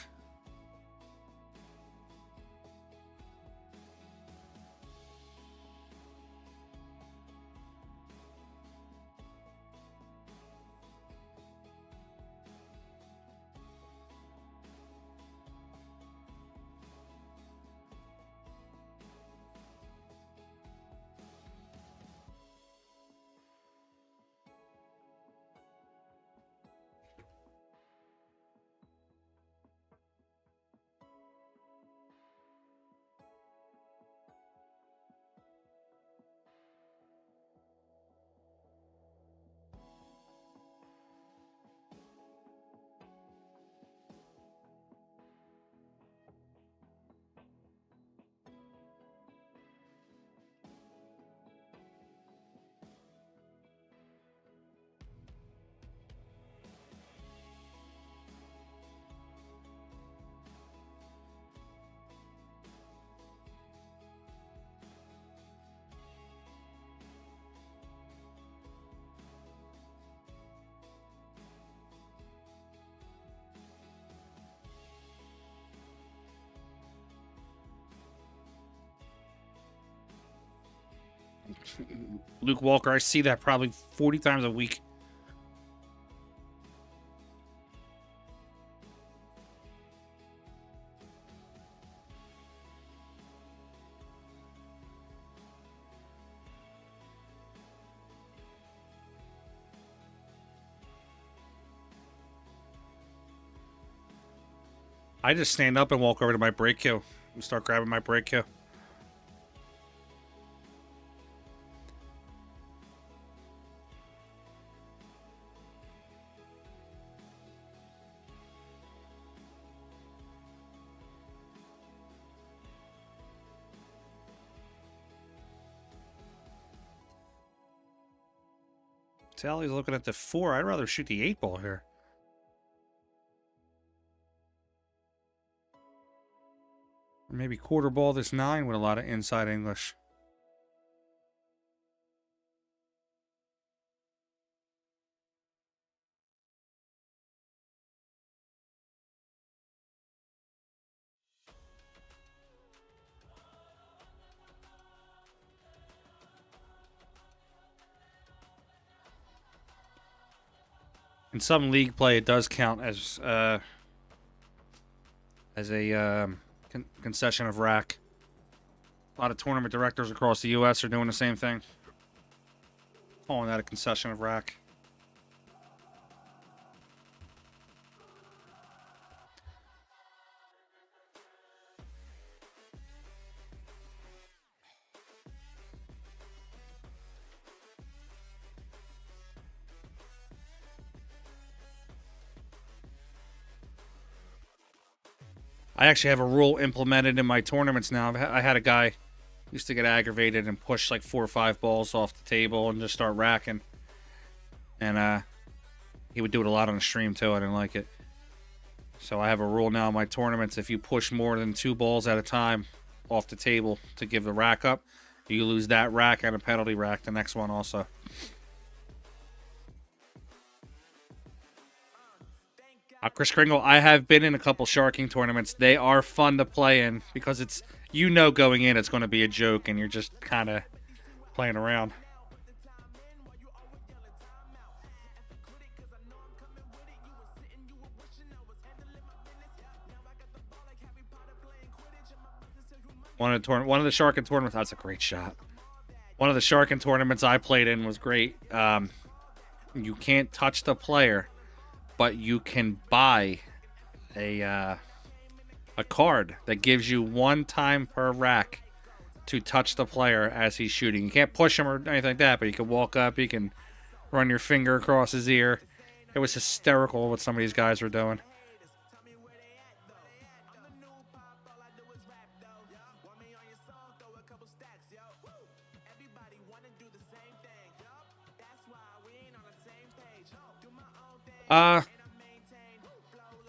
S3: Luke Walker, I see that probably 40 times a week. I just stand up and walk over to my break queue and start grabbing my break queue. Sally's looking at the 4. I'd rather shoot the 8 ball here. Or maybe quarter ball this 9 with a lot of inside English. In some league play, it does count as a concession of rack. A lot of tournament directors across the U.S. are doing the same thing, calling that a concession of rack. I actually have a rule implemented in my tournaments now. I had a guy used to get aggravated and push like 4 or 5 balls off the table and just start racking. And he would do it a lot on the stream too. I didn't like it. So I have a rule now in my tournaments: if you push more than 2 balls at a time off the table to give the rack up, you lose that rack and a penalty rack the next one also. Chris Kringle, I have been in a couple sharking tournaments. They are fun to play in because it's, you know, going in it's going to be a joke and you're just kind of playing around. One of the sharking tournaments, that's a great shot. One of the sharking tournaments I played in was great. You can't touch the player, but you can buy a card that gives you 1 time per rack to touch the player as he's shooting. You can't push him or anything like that, but you can walk up, you can run your finger across his ear. It was hysterical what some of these guys were doing.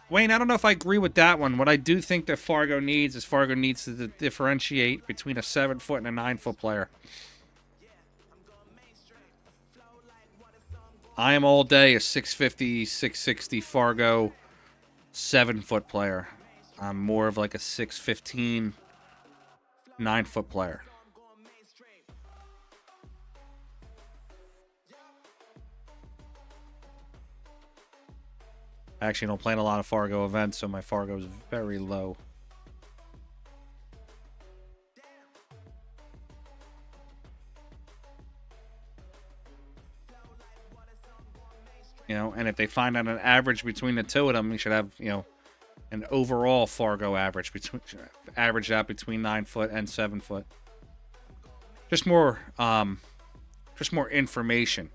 S3: Wayne, I don't know if I agree with that one. What I do think that Fargo needs to differentiate between a 7-foot and a 9-foot player. I am all day a 650, 660 Fargo 7-foot player. I'm more of like a 615 9-foot player. I actually don't play in a lot of Fargo events, so my Fargo is very low. You know, and if they find out an average between the two of them, you should have, you know, an overall Fargo average average out between 9-foot and 7-foot. Just more information.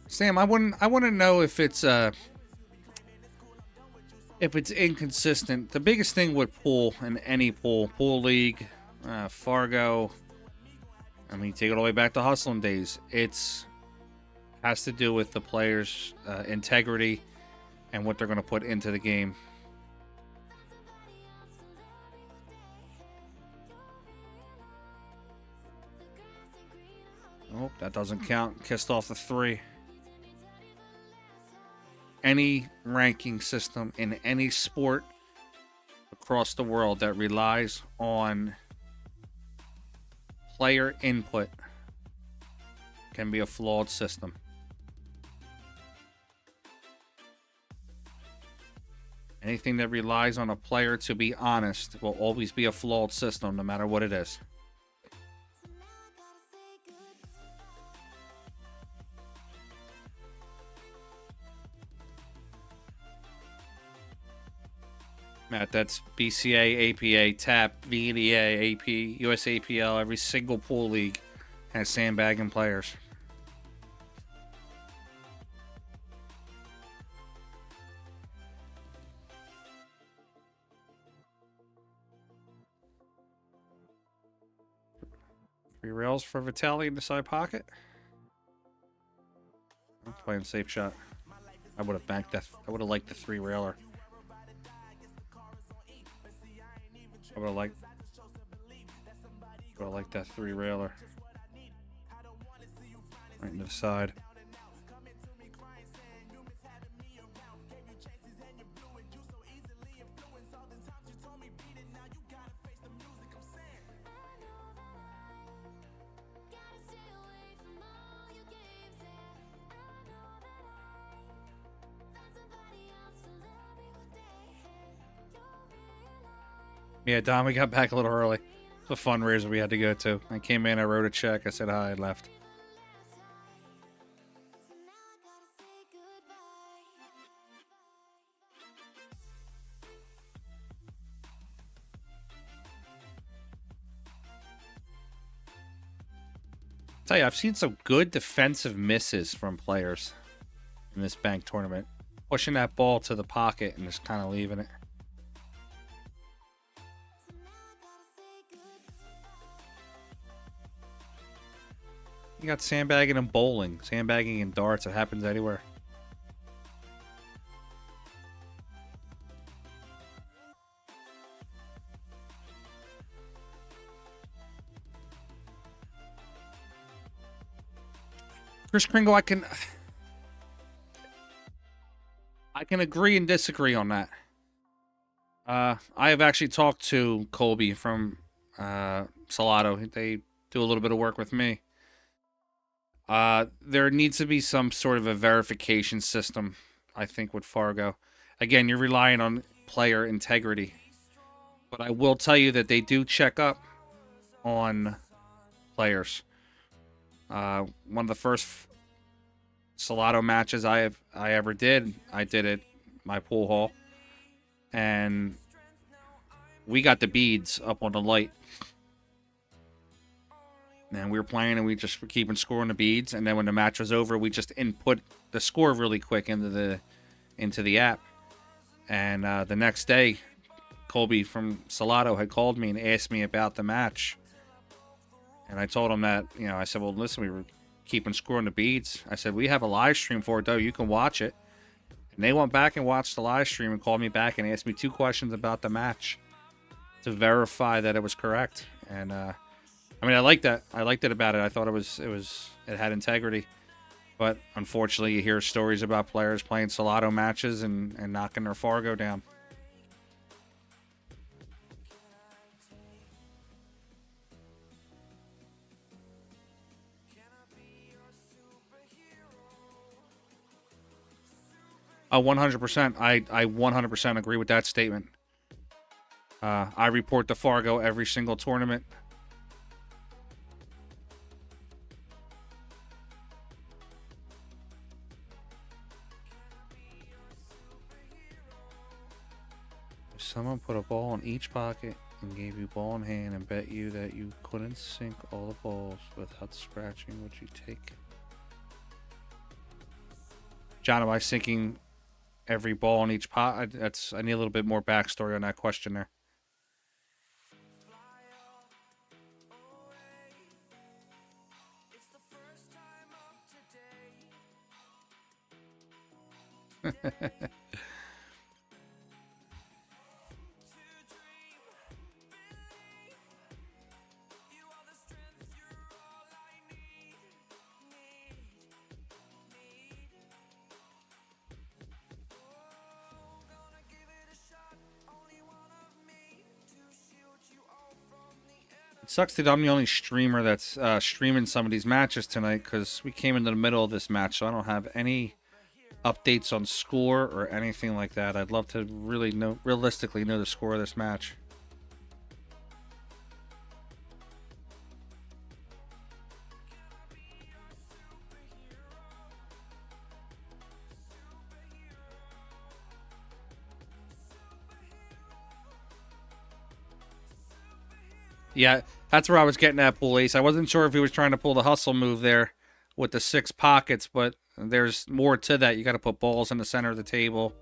S3: Sam, I want to know if it's inconsistent. The biggest thing with pool and any pool league, Fargo. I mean, take it all the way back to hustling days. Has to do with the players' integrity and what they're going to put into the game. Oh, that doesn't count. Kissed off the 3. Any ranking system in any sport across the world that relies on player input can be a flawed system. Anything that relies on a player to be honest will always be a flawed system, no matter what it is. Matt, that's BCA, APA, TAP, VNEA, AP, USAPL. Every single pool league has sandbagging players. Three rails for Vitaly in the side pocket. I'm playing safe shot. I would have banked that. I would have liked the 3-railer. I would have liked that 3-railer. Right into the side. Yeah, Don, we got back a little early. It's a fundraiser we had to go to. I came in, I wrote a check, I said hi, I left.
S1: So now I gotta say goodbye.
S3: Tell you, I've seen some good defensive misses from players in this bank tournament. Pushing that ball to the pocket and just kind of leaving it.
S1: So now I gotta say goodbye.
S3: You got sandbagging and bowling, sandbagging and darts. It happens anywhere. Chris Kringle, I can agree and disagree on that. I have actually talked to Colby from Salado. They do a little bit of work with me. There needs to be some sort of a verification system, I think, with Fargo. Again, you're relying on player integrity. But I will tell you that they do check up on players. One of the first Salado matches I ever did, I did it my pool hall, and we got the beads up on the light, and we were playing, and we just were keeping score on the beads, and then when the match was over, we just input the score really quick into the app, and the next day, Colby from Salado had called me and asked me about the match. And I told him that, I said, well, listen, we were keeping score on the beads. I said, we have a live stream for it, though. You can watch it. And they went back and watched the live stream and called me back and asked me 2 questions about the match to verify that it was correct. And, I liked that. I liked it about it. I thought it had integrity. But unfortunately, you hear stories about players playing Salado matches and knocking their Fargo down. Oh, 100%. I 100% agree with that statement. I report to Fargo every single tournament. If someone put a ball in each pocket and gave you ball in hand and bet you that you couldn't sink all the balls without scratching, would you take? John, am I sinking every ball in each pot? I need a little bit more backstory on that question there. It sucks that I'm the only streamer that's streaming some of these matches tonight because we came into the middle of this match, so I don't have any updates on score or anything like that. I'd love to really realistically know the score of this match. Yeah, that's where I was getting at, Pool Ace. I wasn't sure if he was trying to pull the hustle move there with the 6 pockets, but there's more to that. You got to put balls in the center of the table.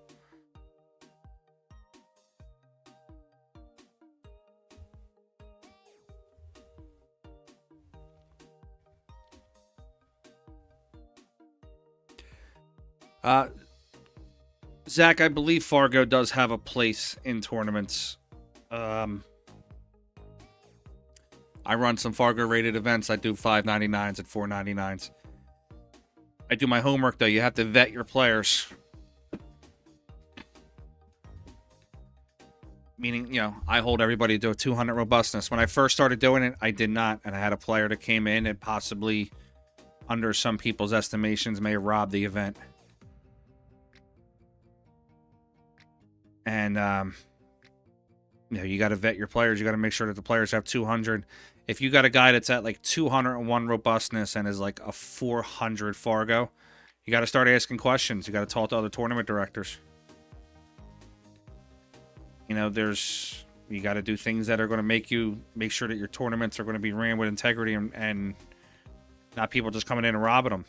S3: Zach, I believe Fargo does have a place in tournaments. I run some Fargo rated events. I do $5.99s and $4.99s. I do my homework, though. You have to vet your players. Meaning, I hold everybody to a 200 robustness. When I first started doing it, I did not. And I had a player that came in and possibly, under some people's estimations, may have robbed the event. And, you got to vet your players. You got to make sure that the players have 200. If you got a guy that's at like 201 robustness and is like a 400 Fargo, you got to start asking questions. You got to talk to other tournament directors. You got to do things that are going to make sure that your tournaments are going to be ran with integrity and not people just coming in and robbing them.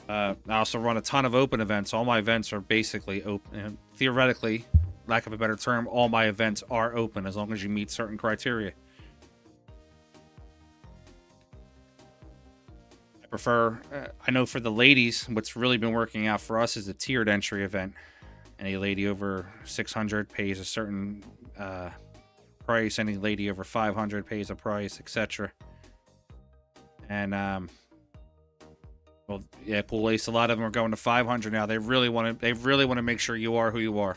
S3: I also run a ton of open events. All my events are basically open. Theoretically, lack of a better term, all my events are open as long as you meet certain criteria. I know for the ladies, what's really been working out for us is a tiered entry event. Any lady over 600 pays a certain price. Any lady over 500 pays a price, etc. And Pool Ace, a lot of them are going to 500 now. They really want to make sure you are who you are.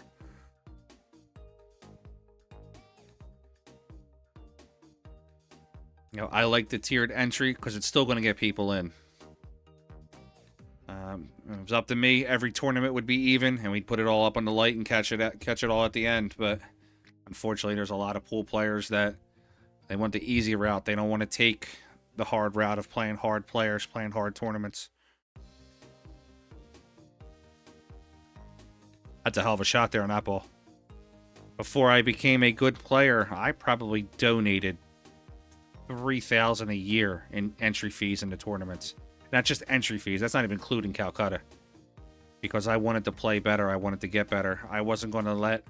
S3: I like the tiered entry because it's still going to get people in. If it was up to me, every tournament would be even, and we'd put it all up on the light and catch it all at the end. But unfortunately, there's a lot of pool players that they want the easy route. They don't want to take the hard route of playing hard players, playing hard tournaments. That's a hell of a shot there on that ball. Before I became a good player, I probably donated $3,000 a year in entry fees into tournaments. Not just entry fees. That's not even including Calcutta. Because I wanted to play better. I wanted to get better. I wasn't going to let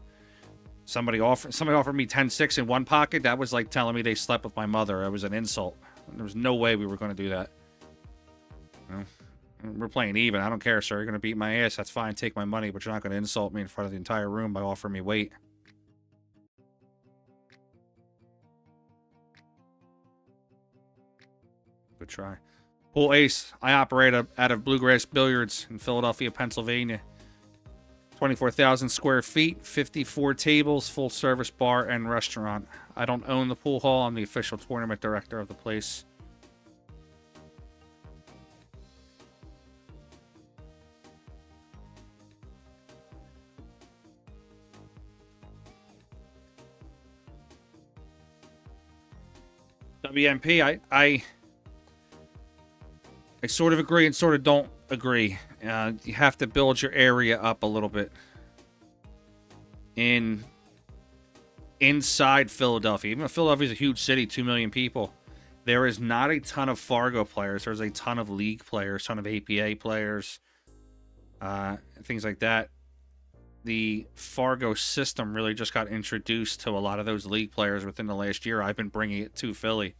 S3: somebody offer me 10-6 in one pocket. That was like telling me they slept with my mother. It was an insult. There was no way we were going to do that. We're playing even. I don't care, sir. You're going to beat my ass. That's fine. Take my money, but you're not going to insult me in front of the entire room by offering me weight. Good try. Pool Ace. I operate out of Bluegrass Billiards in Philadelphia, Pennsylvania. 24,000 square feet, 54 tables, full service bar and restaurant. I don't own the pool hall. I'm the official tournament director of the place. WMP, I sort of agree and sort of don't agree. You have to build your area up a little bit. Inside Philadelphia, even though Philadelphia is a huge city, 2 million people, there is not a ton of Fargo players. There's a ton of league players, ton of APA players, things like that. The Fargo system really just got introduced to a lot of those league players within the last year. I've been bringing it to Philly.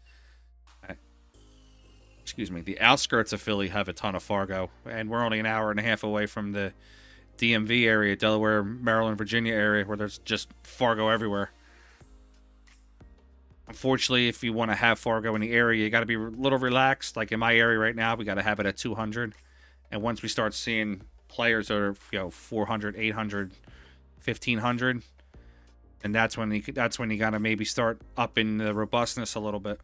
S3: Excuse me. The outskirts of Philly have a ton of Fargo, and we're only an hour and a half away from the DMV area, Delaware, Maryland, Virginia area, where there's just Fargo everywhere. Unfortunately, if you want to have Fargo in the area, you got to be a little relaxed. Like in my area right now, we got to have it at 200. And once we start seeing players that are 400, 800, 1500, and that's when you got to maybe start upping the robustness a little bit.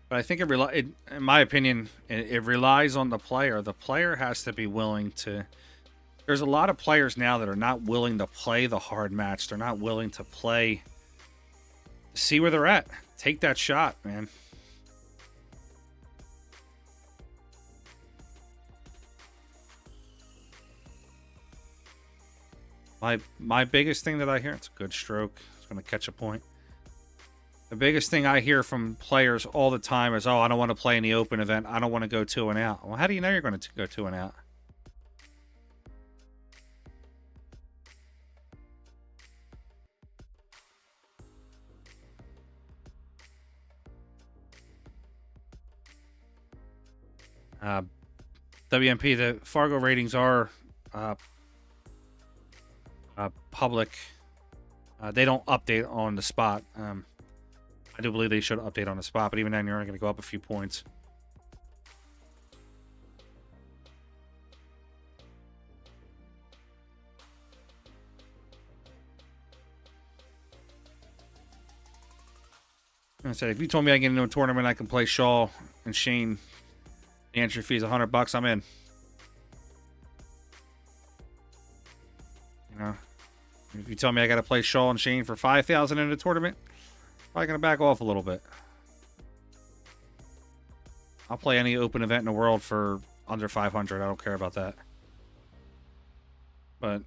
S3: But I think in my opinion, it relies on the player. The player has to be willing to. There's a lot of players now that are not willing to play the hard match. They're not willing to play. See where they're at. Take that shot, man. My biggest thing that I hear, it's a good stroke. It's going to catch a point. The biggest thing I hear from players all the time is, oh, I don't want to play in the open event. I don't want to go 2 and out. Well, how do you know you're going to go 2 and out? WMP, the Fargo ratings are public. They don't update on the spot. I do believe they should update on the spot, but even then, you're only going to go up a few points. I said, if you told me I get into a tournament, I can play Shaw and Shane. The entry fee is $100. I'm in. You know, if you tell me I got to play Shaw and Shane for $5,000 in a tournament, I'm probably gonna back off a little bit. I'll play any open event in the world for under 500. I don't care about that. But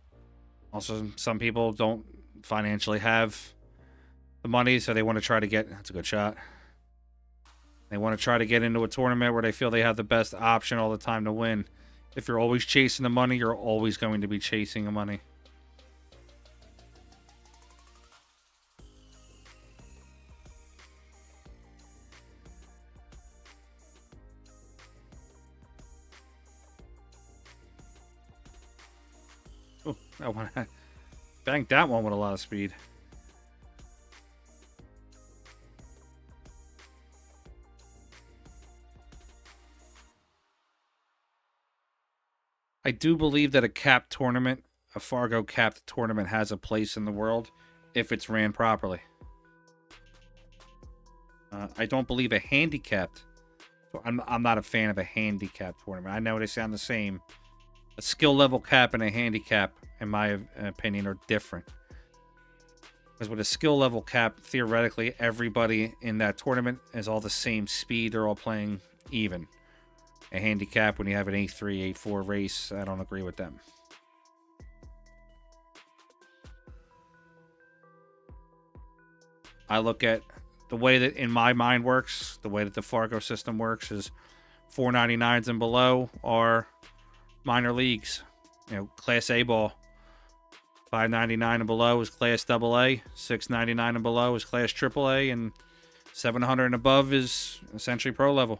S3: also, some people don't financially have the money, so they want to try to get. That's a good shot. They want to try to get into a tournament where they feel they have the best option all the time to win. If you're always chasing the money, you're always going to be chasing the money. Oh, that one. Banked that one with a lot of speed. I do believe that a capped tournament, a Fargo capped tournament, has a place in the world if it's ran properly. I don't believe a handicapped. I'm not a fan of a handicapped tournament. I know they sound the same. A skill level cap and a handicap, in my opinion, are different. Because with a skill level cap, theoretically, everybody in that tournament is all the same speed. They're all playing even. A handicap, when you have an A3, A4 race, I don't agree with them. I look at the way that in my mind works, the way that the Fargo system works is 499s and below are minor leagues. You know, Class A ball. 599 and below is Class AA. 699 and below is Class AAA. And 700 and above is essentially pro level.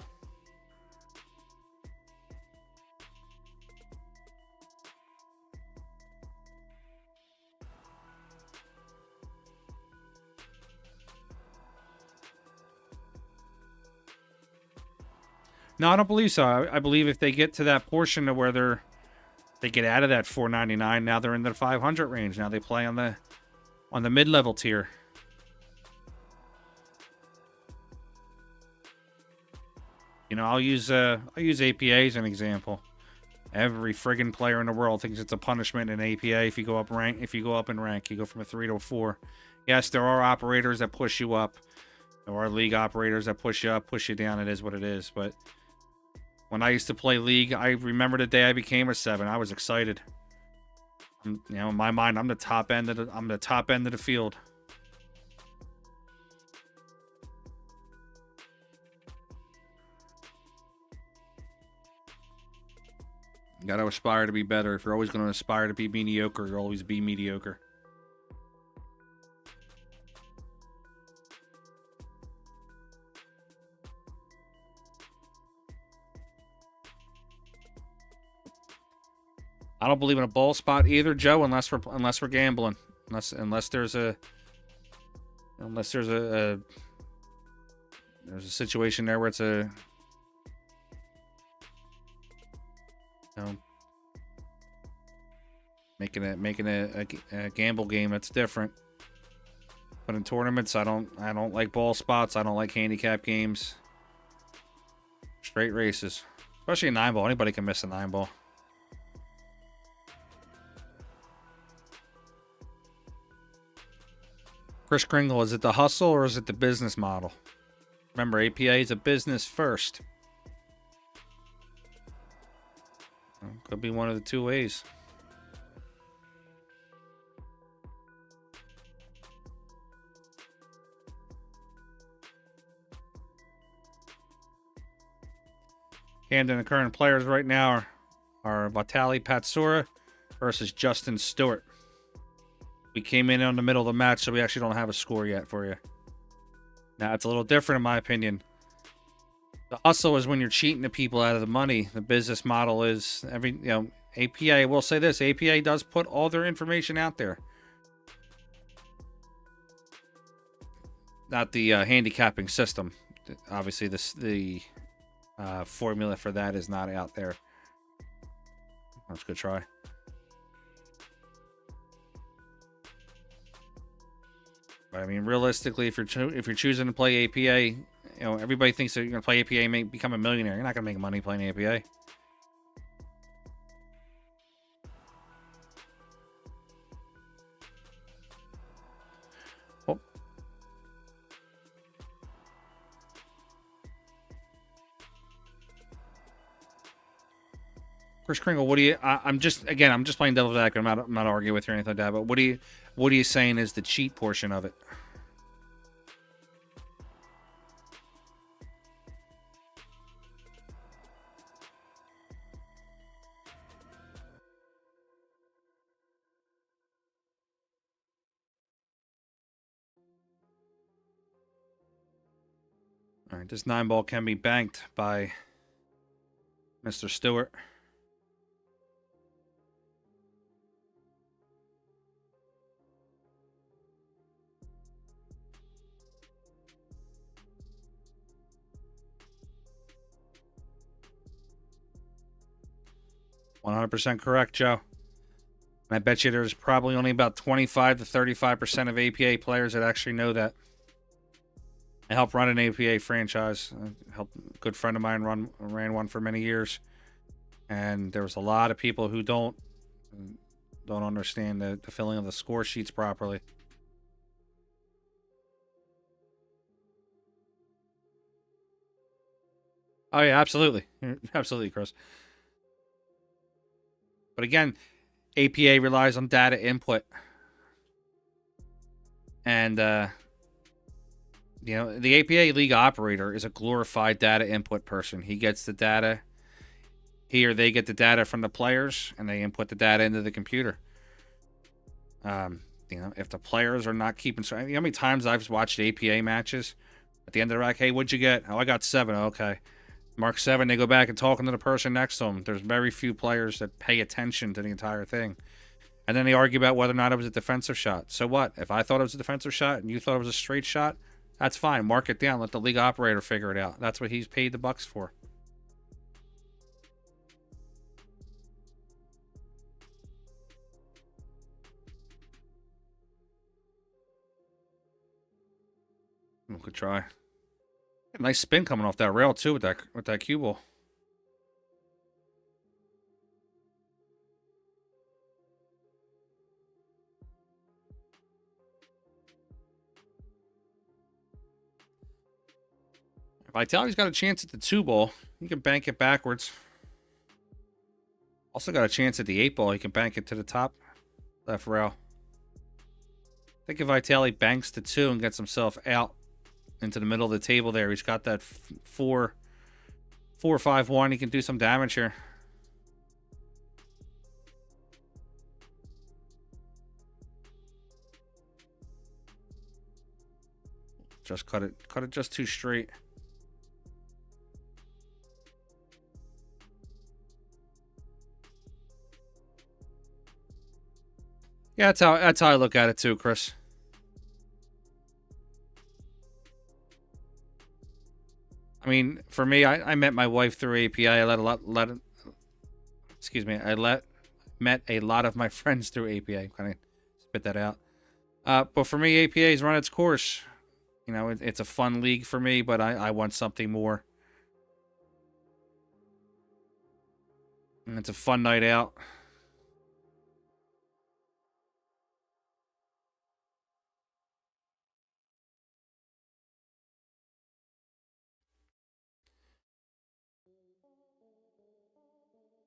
S3: No, I don't believe so. I believe if they get to that portion of where they get out of that 499, now they're in the 500 range. Now they play on the mid-level tier. You know, I'll use APA as an example. Every friggin' player in the world thinks it's a punishment in APA if you go up in rank, you go from a 3 to a 4. Yes, there are operators that push you up. There are league operators that push you up, push you down. It is what it is, but when I used to play League, I remember the day I became a 7. I was excited. You know, in my mind, I'm the top end of the field. You got to aspire to be better. If you're always going to aspire to be mediocre, you'll always be mediocre. I don't believe in a ball spot either, Joe, unless we're gambling. Unless there's a situation there where it's a, you know, making a gamble game. That's different. But in tournaments, I don't like ball spots. I don't like handicap games. Straight races, especially a 9-ball. Anybody can miss a 9-ball. Chris Kringle, is it the hustle or is it the business model? Remember, APA is a business first. Could be one of the two ways. Camden, the current players right now are Vitali Patsura versus Justin Stewart. We came in the middle of the match, so we actually don't have a score yet for you. Now, it's a little different in my opinion. The hustle is when you're cheating the people out of the money. The business model is APA, I will say this, APA does put all their information out there. Not the handicapping system. Obviously, the formula for that is not out there. That's a good try. But I mean, realistically, if you're choosing to play APA, you know, everybody thinks that you're gonna play APA and become a millionaire. You're not gonna make money playing APA. Oh. Chris Kringle, what do you? I'm just playing devil's advocate. I'm not arguing with you or anything like that. But what are you saying is the cheat portion of it? All right, this 9-ball can be banked by Mr. Stewart. %100% correct, Joe. And I bet you there's probably only about 25 to 35% of APA players that actually know that. I helped run an APA franchise. I helped a good friend of mine ran one for many years. And there was a lot of people who don't understand the filling of the score sheets properly. Oh, yeah, absolutely. Absolutely, Chris. But again, APA relies on data input. And, you know, the APA league operator is a glorified data input person. He gets the data. He or they get the data from the players, and they input the data into the computer. You know, if the players are not keeping... You know how many times I've watched APA matches? At the end of the rack, hey, what'd you get? Oh, I got 7. Okay. Mark 7, they go back and talking to the person next to them. There's very few players that pay attention to the entire thing. And then they argue about whether or not it was a defensive shot. So what? If I thought it was a defensive shot and you thought it was a straight shot, that's fine. Mark it down. Let the league operator figure it out. That's what he's paid the bucks for. Good try. Nice spin coming off that rail too with that cue ball. Vitality's got a chance at the 2-ball. He can bank it backwards. Also got a chance at the 8-ball. He can bank it to the top left rail. I think if Vitali banks the 2 and gets himself out into the middle of the table there, he's got that 4-5-1. He can do some damage here. Just cut it just too straight. Yeah, that's how I look at it too, Chris. I mean, for me, I met my wife through API. I met a lot of my friends through APA. Kind of spit that out. But for me, APA's run its course. You know, it's a fun league for me, but I want something more. And it's a fun night out.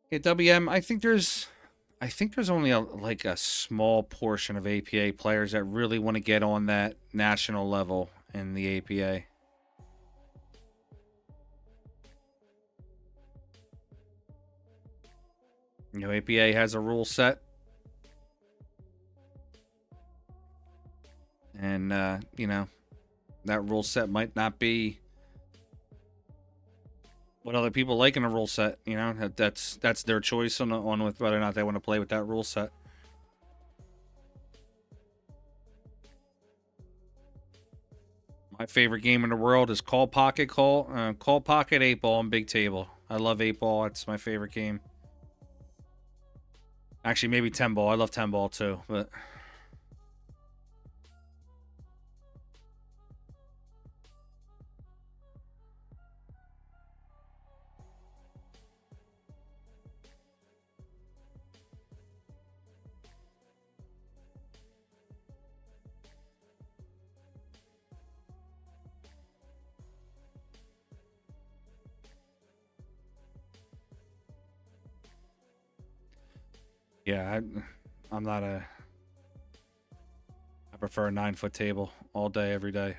S3: Yeah, WM, I think there's only a small portion of APA players that really want to get on that national level in the APA. You know, APA has a rule set. And, you know, that rule set might not be what other people like in a rule set. You know, that's their choice on with whether or not they want to play with that rule set. My favorite game in the world is Call Pocket 8-ball and Big Table. I love 8-ball. It's my favorite game. Actually, maybe 10-ball. I love 10-ball too, but Yeah, I'm not a. I prefer a 9-foot table all day, every day.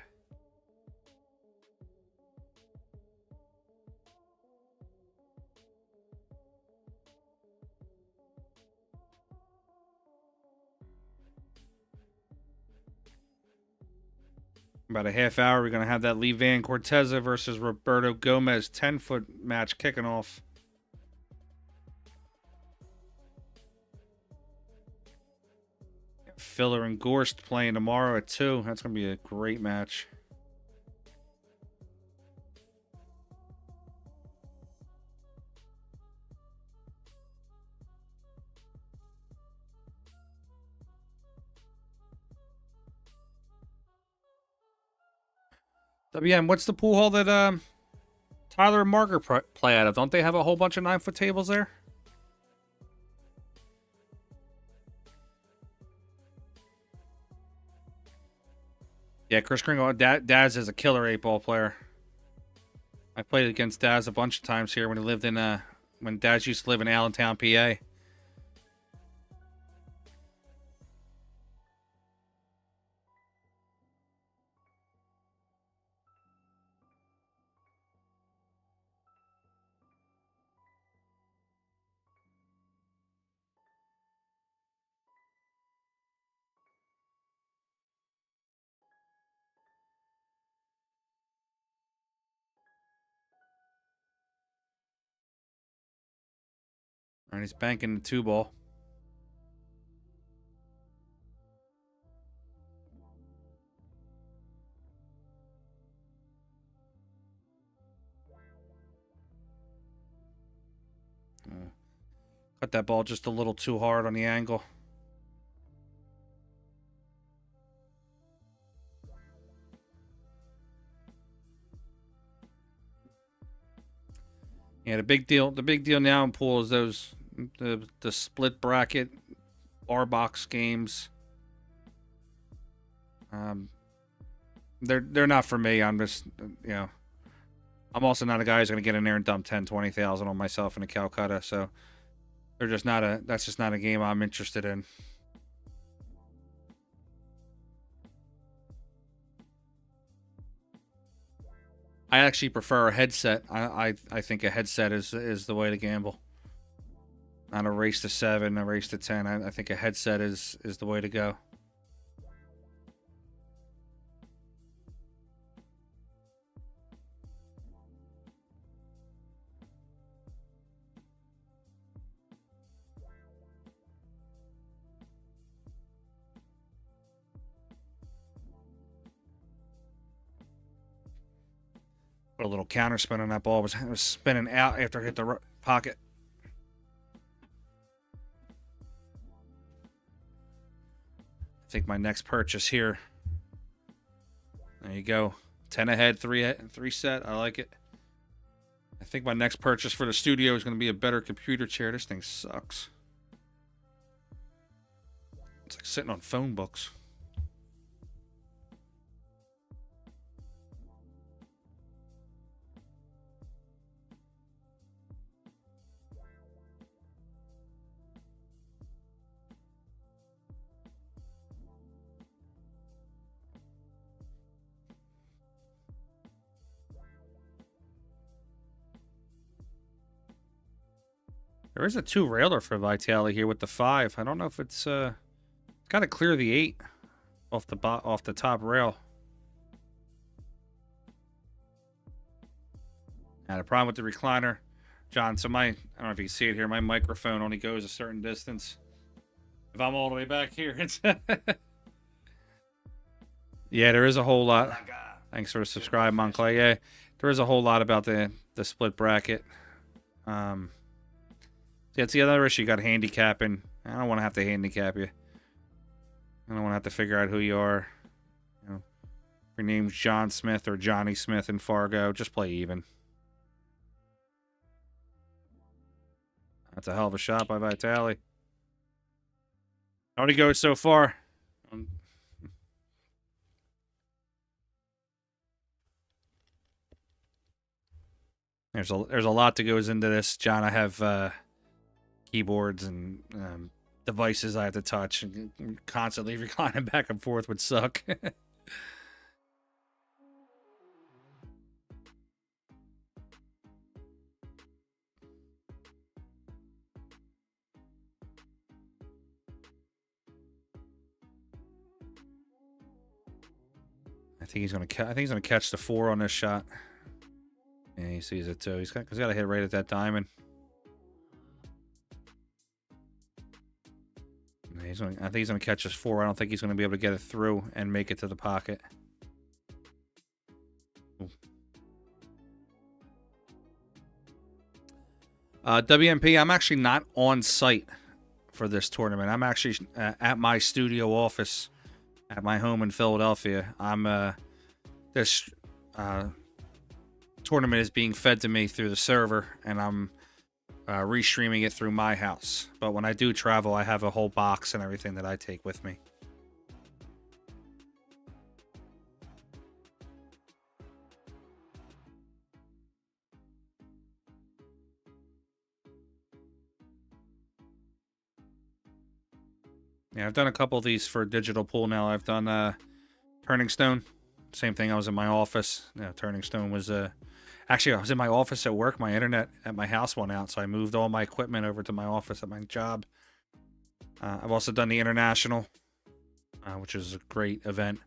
S3: About a half hour, we're going to have that Lee Van Corteza versus Roberto Gomez 10-foot match kicking off. Filler and Gorst playing tomorrow at 2. That's going to be a great match. WM, what's the pool hall that Tyler and Margaret play out of? Don't they have a whole bunch of 9-foot tables there? Yeah, Chris Kringle. Daz is a killer 8-ball player. I played against Daz a bunch of times here when he lived in when Daz used to live in Allentown, PA. And he's banking the 2-ball. Cut that ball just a little too hard on the angle. Yeah, the big deal now in pool is the split bracket bar box games. They're not for me. I'm just, I'm also not a guy who's going to get in there and dump 10, 20,000 on myself in a Calcutta. So that's just not a game I'm interested in. I actually prefer a headset. I think a headset is the way to gamble. Not a race to 7, a race to 10. I think a headset is the way to go. Put a little counter spin on that ball. It was spinning out after it hit the pocket. I think my next purchase here. There you go. 10 ahead, 3 set. I like it. I think my next purchase for the studio is going to be a better computer chair. This thing sucks. It's like sitting on phone books. There is a 2-railer for Vitale here with the 5. I don't know if it's got to clear the 8 off the top rail. Had a problem with the recliner, John. So I don't know if you can see it here. My microphone only goes a certain distance. If I'm all the way back here, it's yeah. There is a whole lot. Thanks for subscribing, Monclay. Yeah, there is a whole lot about the split bracket. Yeah, it's the other issue. You got handicapping. I don't want to have to handicap you. I don't want to have to figure out who you are. If your name's John Smith or Johnny Smith in Fargo, just play even. That's a hell of a shot by Vitale. Only goes so far. There's a lot that goes into this, John. I have keyboards and devices I have to touch, and constantly reclining back and forth would suck. I think he's gonna catch the 4 on this shot. Yeah, he sees it too. He's got to hit right at that diamond. I think he's gonna catch his 4. I don't think he's gonna be able to get it through and make it to the pocket. WMP, I'm actually not on site for this tournament. I'm actually at my studio office at my home in Philadelphia. This tournament is being fed to me through the server, and I'm restreaming it through my house. But when I do travel, I have a whole box and everything that I take with me. Yeah, I've done a couple of these for Digital Pool now. I've done Turning Stone. Same thing, I was in my office. Turning Stone was... Actually, I was in my office at work. My internet at my house went out, so I moved all my equipment over to my office at my job. I've also done the International, which is a great event.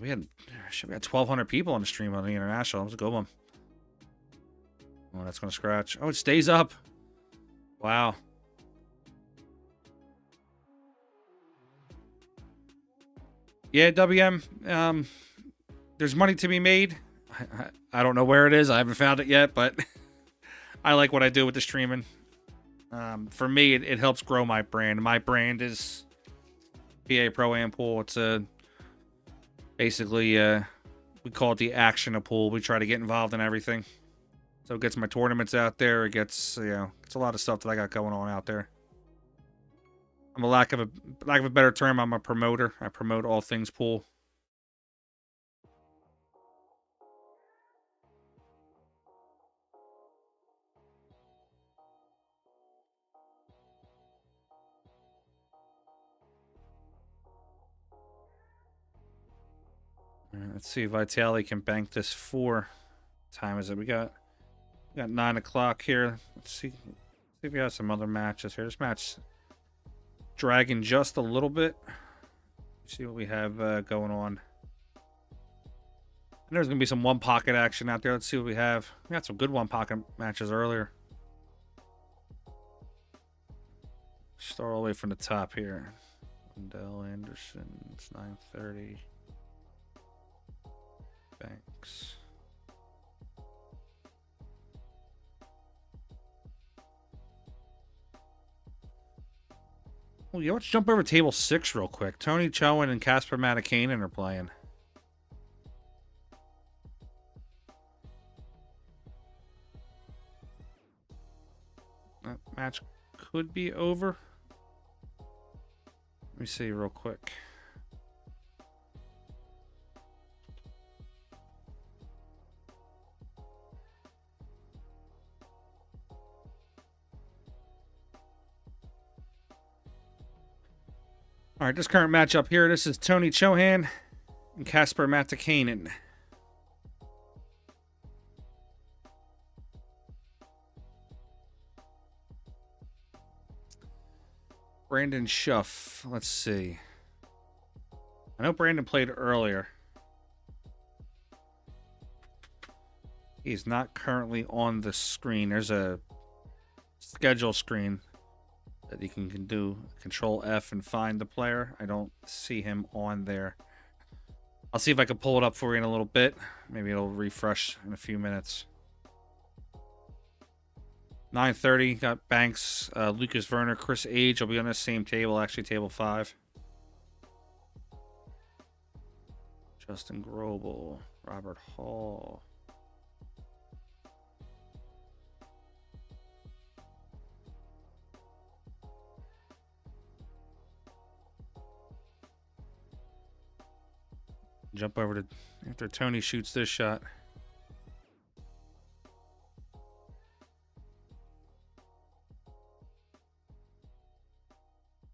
S3: We had 1,200 people on the stream on the International. It was a good one. Oh, that's going to scratch. Oh, it stays up. Wow. Yeah, WM. There's money to be made. I don't know where it is. I haven't found it yet, but I like what I do with the streaming. For me, it helps grow my brand. My brand is PA Pro Am Pool. It's basically we call it the action of pool. We try to get involved in everything. So it gets my tournaments out there. It gets it's a lot of stuff that I got going on out there. I'm lack of a better term, I'm a promoter. I promote all things pool. Let's see if Vitali can bank this 4. What time is it? We got 9 o'clock here. Let's see if we have some other matches here. This match dragging just a little bit. Let's see what we have going on. And there's gonna be some one pocket action out there. Let's see what we have. We got some good one pocket matches earlier. Start all the way from the top here. Wendell Anderson. It's 9:30. Banks. Well, yeah, let's jump over table 6 real quick. Tony Chowan and Casper Matakainen are playing. That match could be over. Let me see real quick. All right, this current matchup here, this is Tony Chohan and Casper Matakainen. Brandon Schuff, let's see. I know Brandon played earlier. He's not currently on the screen. There's a schedule screen that you can do Control F and find the player. I don't see him on there. I'll see if I can pull it up for you in a little bit. Maybe it'll refresh in a few minutes. 9:30, got Banks, Lucas Werner, Chris Age will be on the same table, actually table 5. Justin Grobel, Robert Hall. Jump over to after Tony shoots this shot.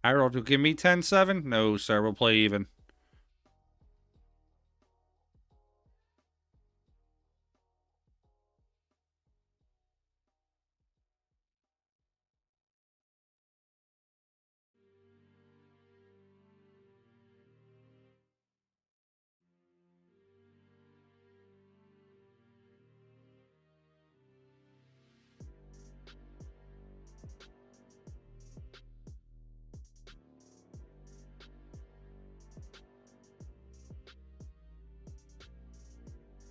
S3: Harold, will give me 10-7? No, sir. We'll play even.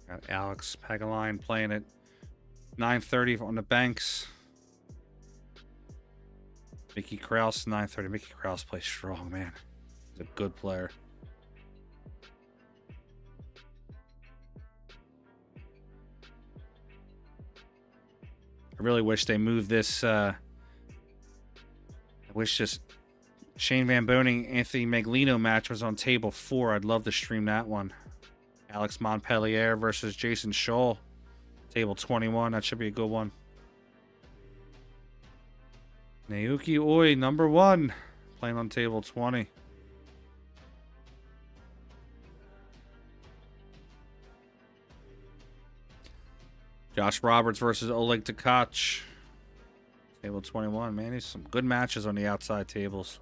S3: Got Alex Pagaline playing at 9:30 on the banks. Mickey Krause, 9:30. Mickey Krause plays strong, man. He's a good player. I really wish they moved this. I wish this Shane Van Boning, Anthony Maglino match was on table 4. I'd love to stream that one. Alex Montpellier versus Jason Scholl. Table 21. That should be a good one. Naoki Oi, number 1. Playing on table 20. Josh Roberts versus Oleg Tkach. Table 21. Man, there's some good matches on the outside tables.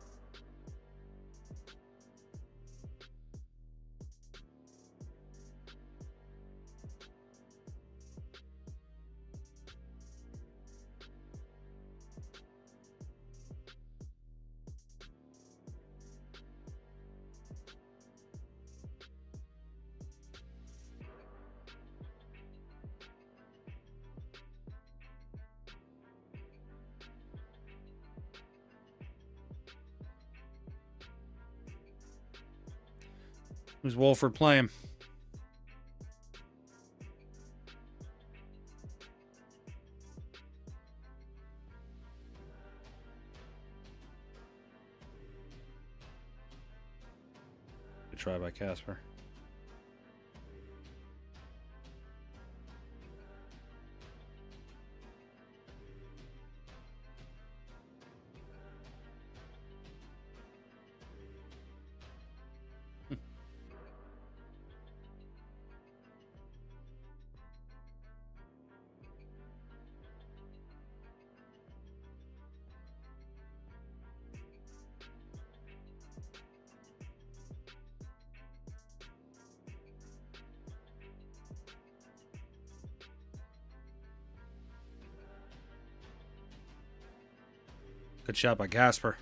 S3: Who's Wolford playing? Good try by Casper. Good shot by Casper.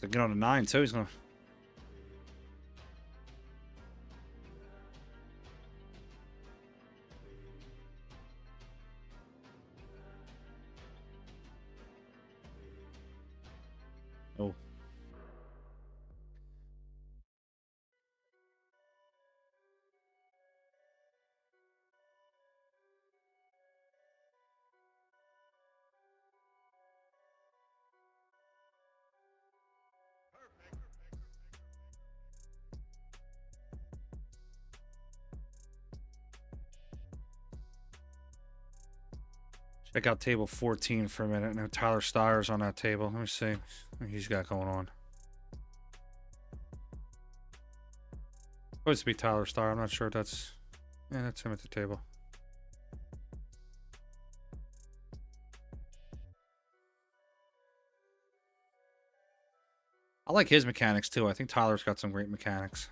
S3: So get on a 9 too. He's gonna. Oh. Check out table 14 for a minute. No Tyler Steyer's on that table. Let me see what he's got going on. Supposed to be Tyler Steyer. I'm not sure if that's... Yeah, that's him at the table. I like his mechanics too. I think Tyler's got some great mechanics.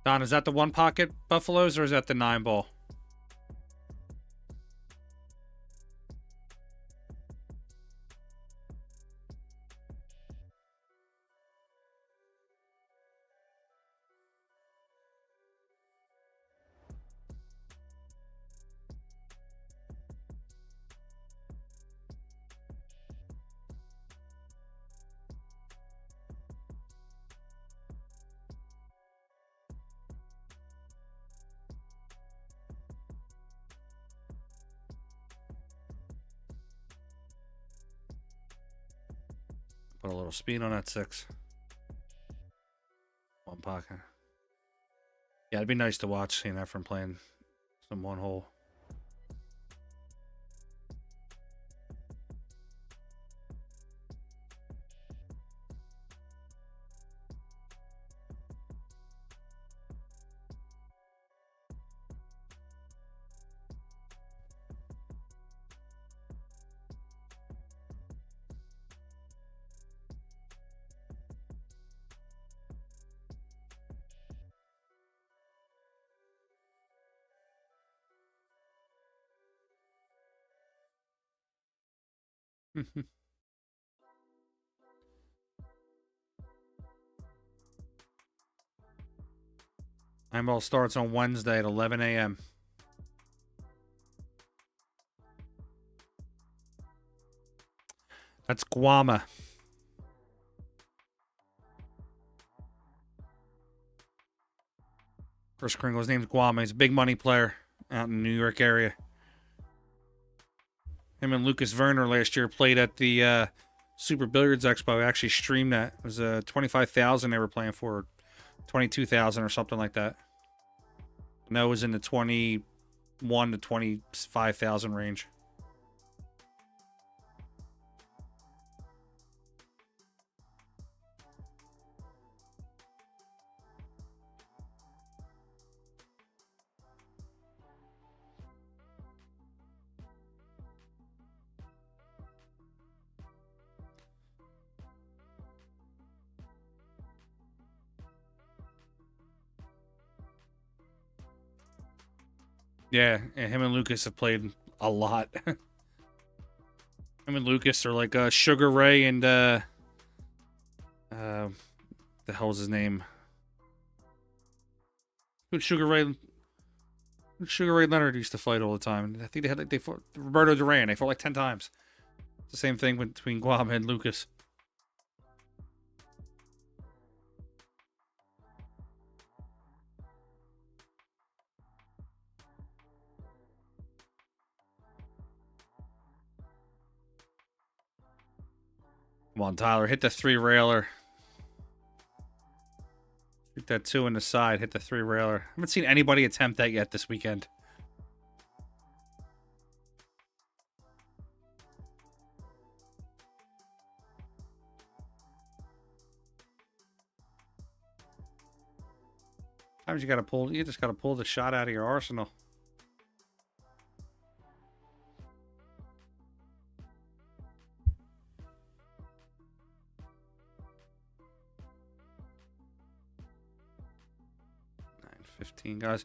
S3: Don, is that the 1 pocket Buffaloes or is that the 9 ball? Put a little speed on that 6. One pocket. Yeah, it'd be nice to watch seeing that from playing some one hole. Ball starts on Wednesday at 11 a.m. That's Guama. Chris Kringle, his name's Guama. He's a big money player out in the New York area. Him and Lucas Werner last year played at the Super Billiards Expo. I actually streamed that. It was 25,000 they were playing for, 22,000 or something like that. And that was in the 21 to 25,000 range. Yeah, him and Lucas have played a lot. Him and Lucas are like Sugar Ray and the hell's his name? Who Sugar Ray Leonard used to fight all the time. I think they fought Roberto Duran. They fought like 10 times. It's the same thing between Guam and Lucas. Come on, Tyler. Hit the 3-railer. Hit that 2 in the side. Hit the 3-railer. I haven't seen anybody attempt that yet this weekend. Sometimes you just gotta pull the shot out of your arsenal. Guys,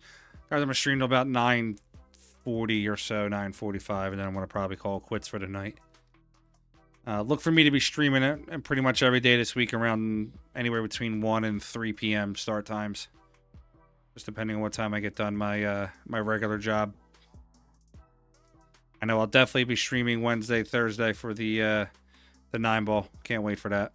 S3: I'm gonna stream till about 9:40 or so, 9:45, and then I'm gonna probably call quits for the night. Look for me to be streaming it pretty much every day this week around anywhere between 1 and 3 p.m. start times, just depending on what time I get done my my regular job. I know I'll definitely be streaming Wednesday, Thursday for the 9-ball. Can't wait for that.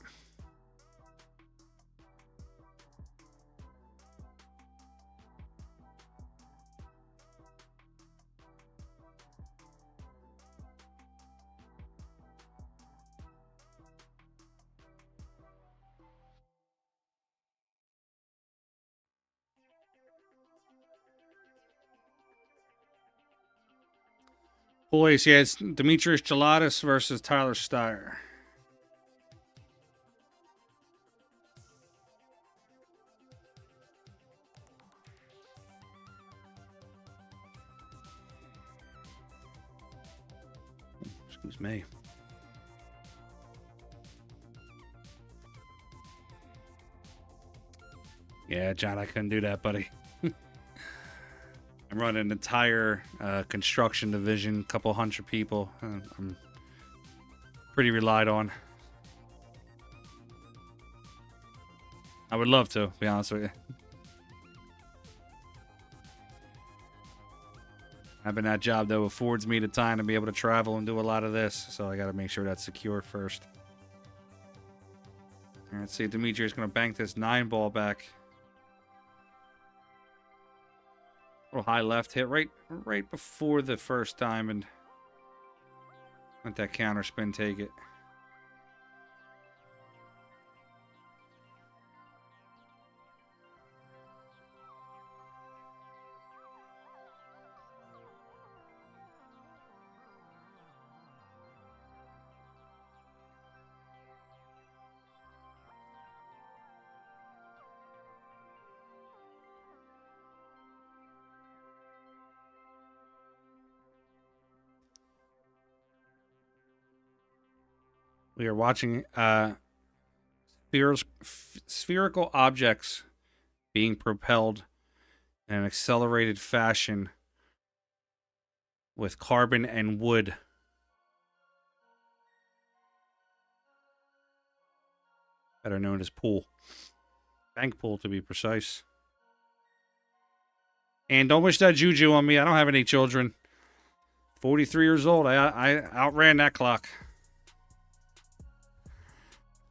S3: Boys, yeah, it's Demetrius Gelatis versus Tyler Steyer. Excuse me. Yeah, John, I couldn't do that, buddy. I'm running an entire construction division, couple hundred people. I'm pretty relied on. I would love to, be honest with you. Having that job, though, affords me the time to be able to travel and do a lot of this, so I got to make sure that's secure first. All right, let's see. Demetrius is going to bank this 9-ball back. Little high left hit right before the first diamond. Let that counter spin take it. We are watching spherical objects being propelled in an accelerated fashion with carbon and wood. Better known as pool. Bank pool, to be precise. And don't wish that juju on me. I don't have any children. 43 years old. I outran that clock.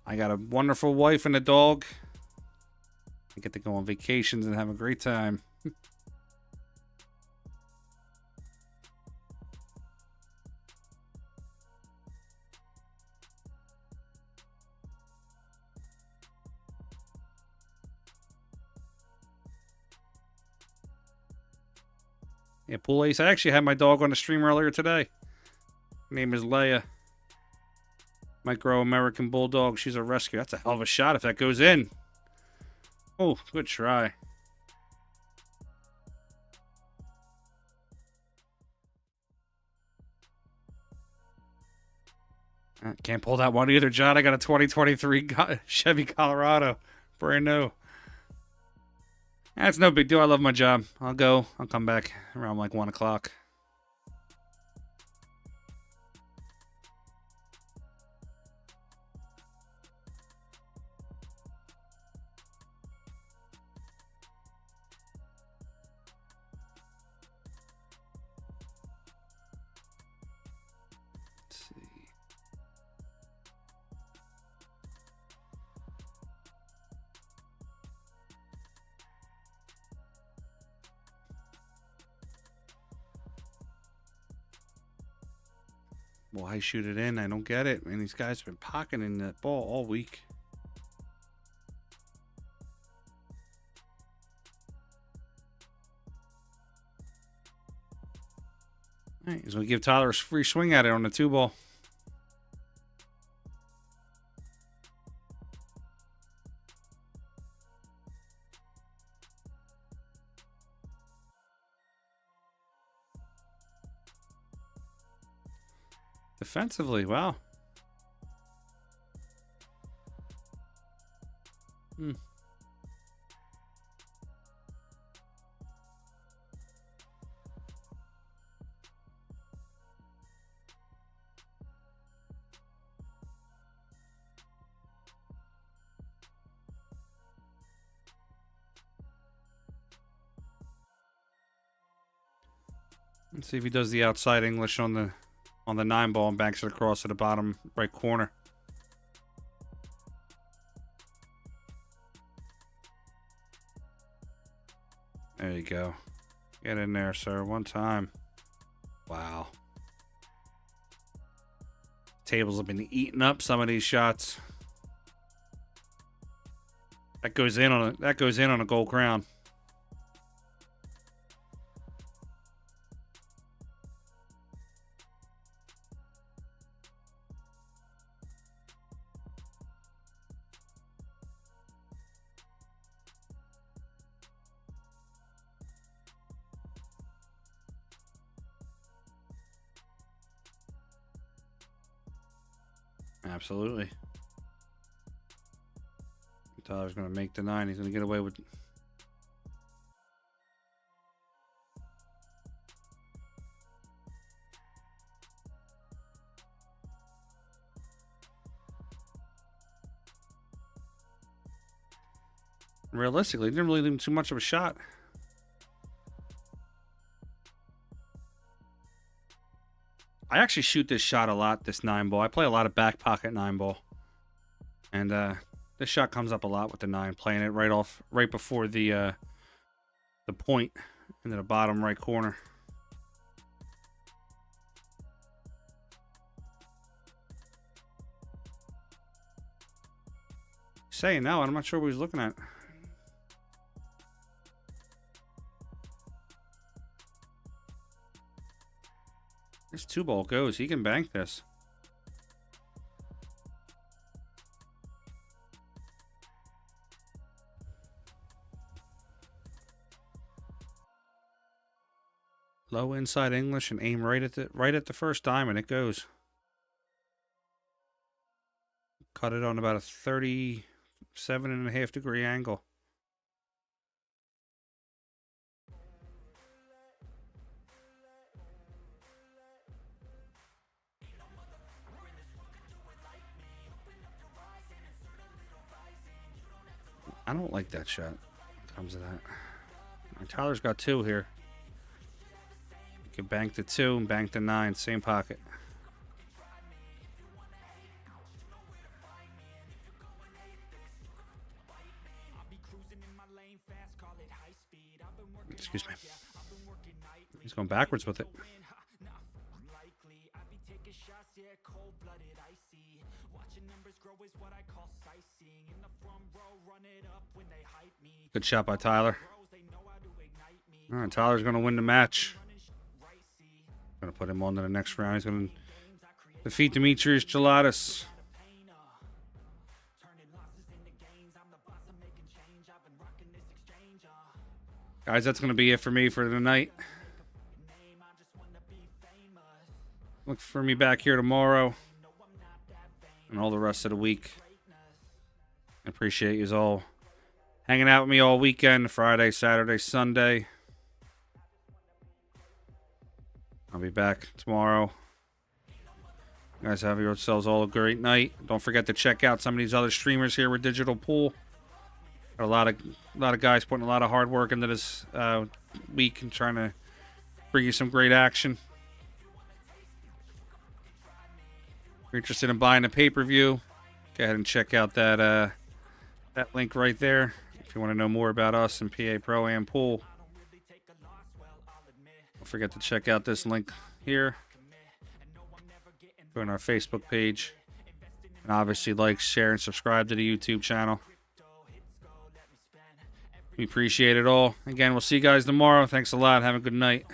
S3: I got a wonderful wife and a dog. I get to go on vacations and have a great time. Yeah, Pool Ace. I actually had my dog on the stream earlier today. Her name is Leia. Micro American Bulldog. She's a rescue. That's a hell of a shot if that goes in. Oh, good try. I can't pull that one either, John. I got a 2023 Chevy Colorado. Brand new. That's no big deal. I love my job. I'll go. I'll come back around like 1 o'clock. Let's see. Why shoot it in? I don't get it. Man, these guys have been pocketing that ball all week. All right, he's going to give Tyler a free swing at it on the 2-ball. Defensively, wow. Let's see if he does the outside English on the 9-ball and banks it across to the bottom right corner. There you go. Get in there, sir. One time. Wow. Tables have been eating up some of these shots. That goes in on a gold crown. Absolutely. Tyler's going to make the 9. He's going to get away with... Realistically, he didn't really leave him too much of a shot. I actually shoot this shot a lot, this 9-ball. I play a lot of back pocket 9-ball. And this shot comes up a lot with the 9, playing it right before the point into the bottom right corner. Saying now, I'm not sure what he's looking at. This 2-ball goes. He can bank this. Low inside English and aim right at the first diamond. It goes. Cut it on about a 37.5 degree angle. I don't like that shot. Comes to that. Tyler's got 2 here. You can bank the 2 and bank the 9, same pocket. Excuse me. He's going backwards with it. Good shot by Tyler. All right, Tyler's going to win the match. Going to put him on to the next round. He's going to defeat Demetrius Gelatis. Guys, that's going to be it for me for tonight. Look for me back here tomorrow and all the rest of the week. I appreciate you all hanging out with me all weekend, Friday, Saturday, Sunday. I'll be back tomorrow. You guys have yourselves all a great night. Don't forget to check out some of these other streamers here with Digital Pool. Got a lot of guys putting a lot of hard work into this week and trying to bring you some great action. If you're interested in buying a pay-per-view, go ahead and check out that link right there. If you want to know more about us and PA Pro Am Pool, don't forget to check out this link here. Join our Facebook page. And obviously like, share, and subscribe to the YouTube channel. We appreciate it all. Again, we'll see you guys tomorrow. Thanks a lot. Have a good night.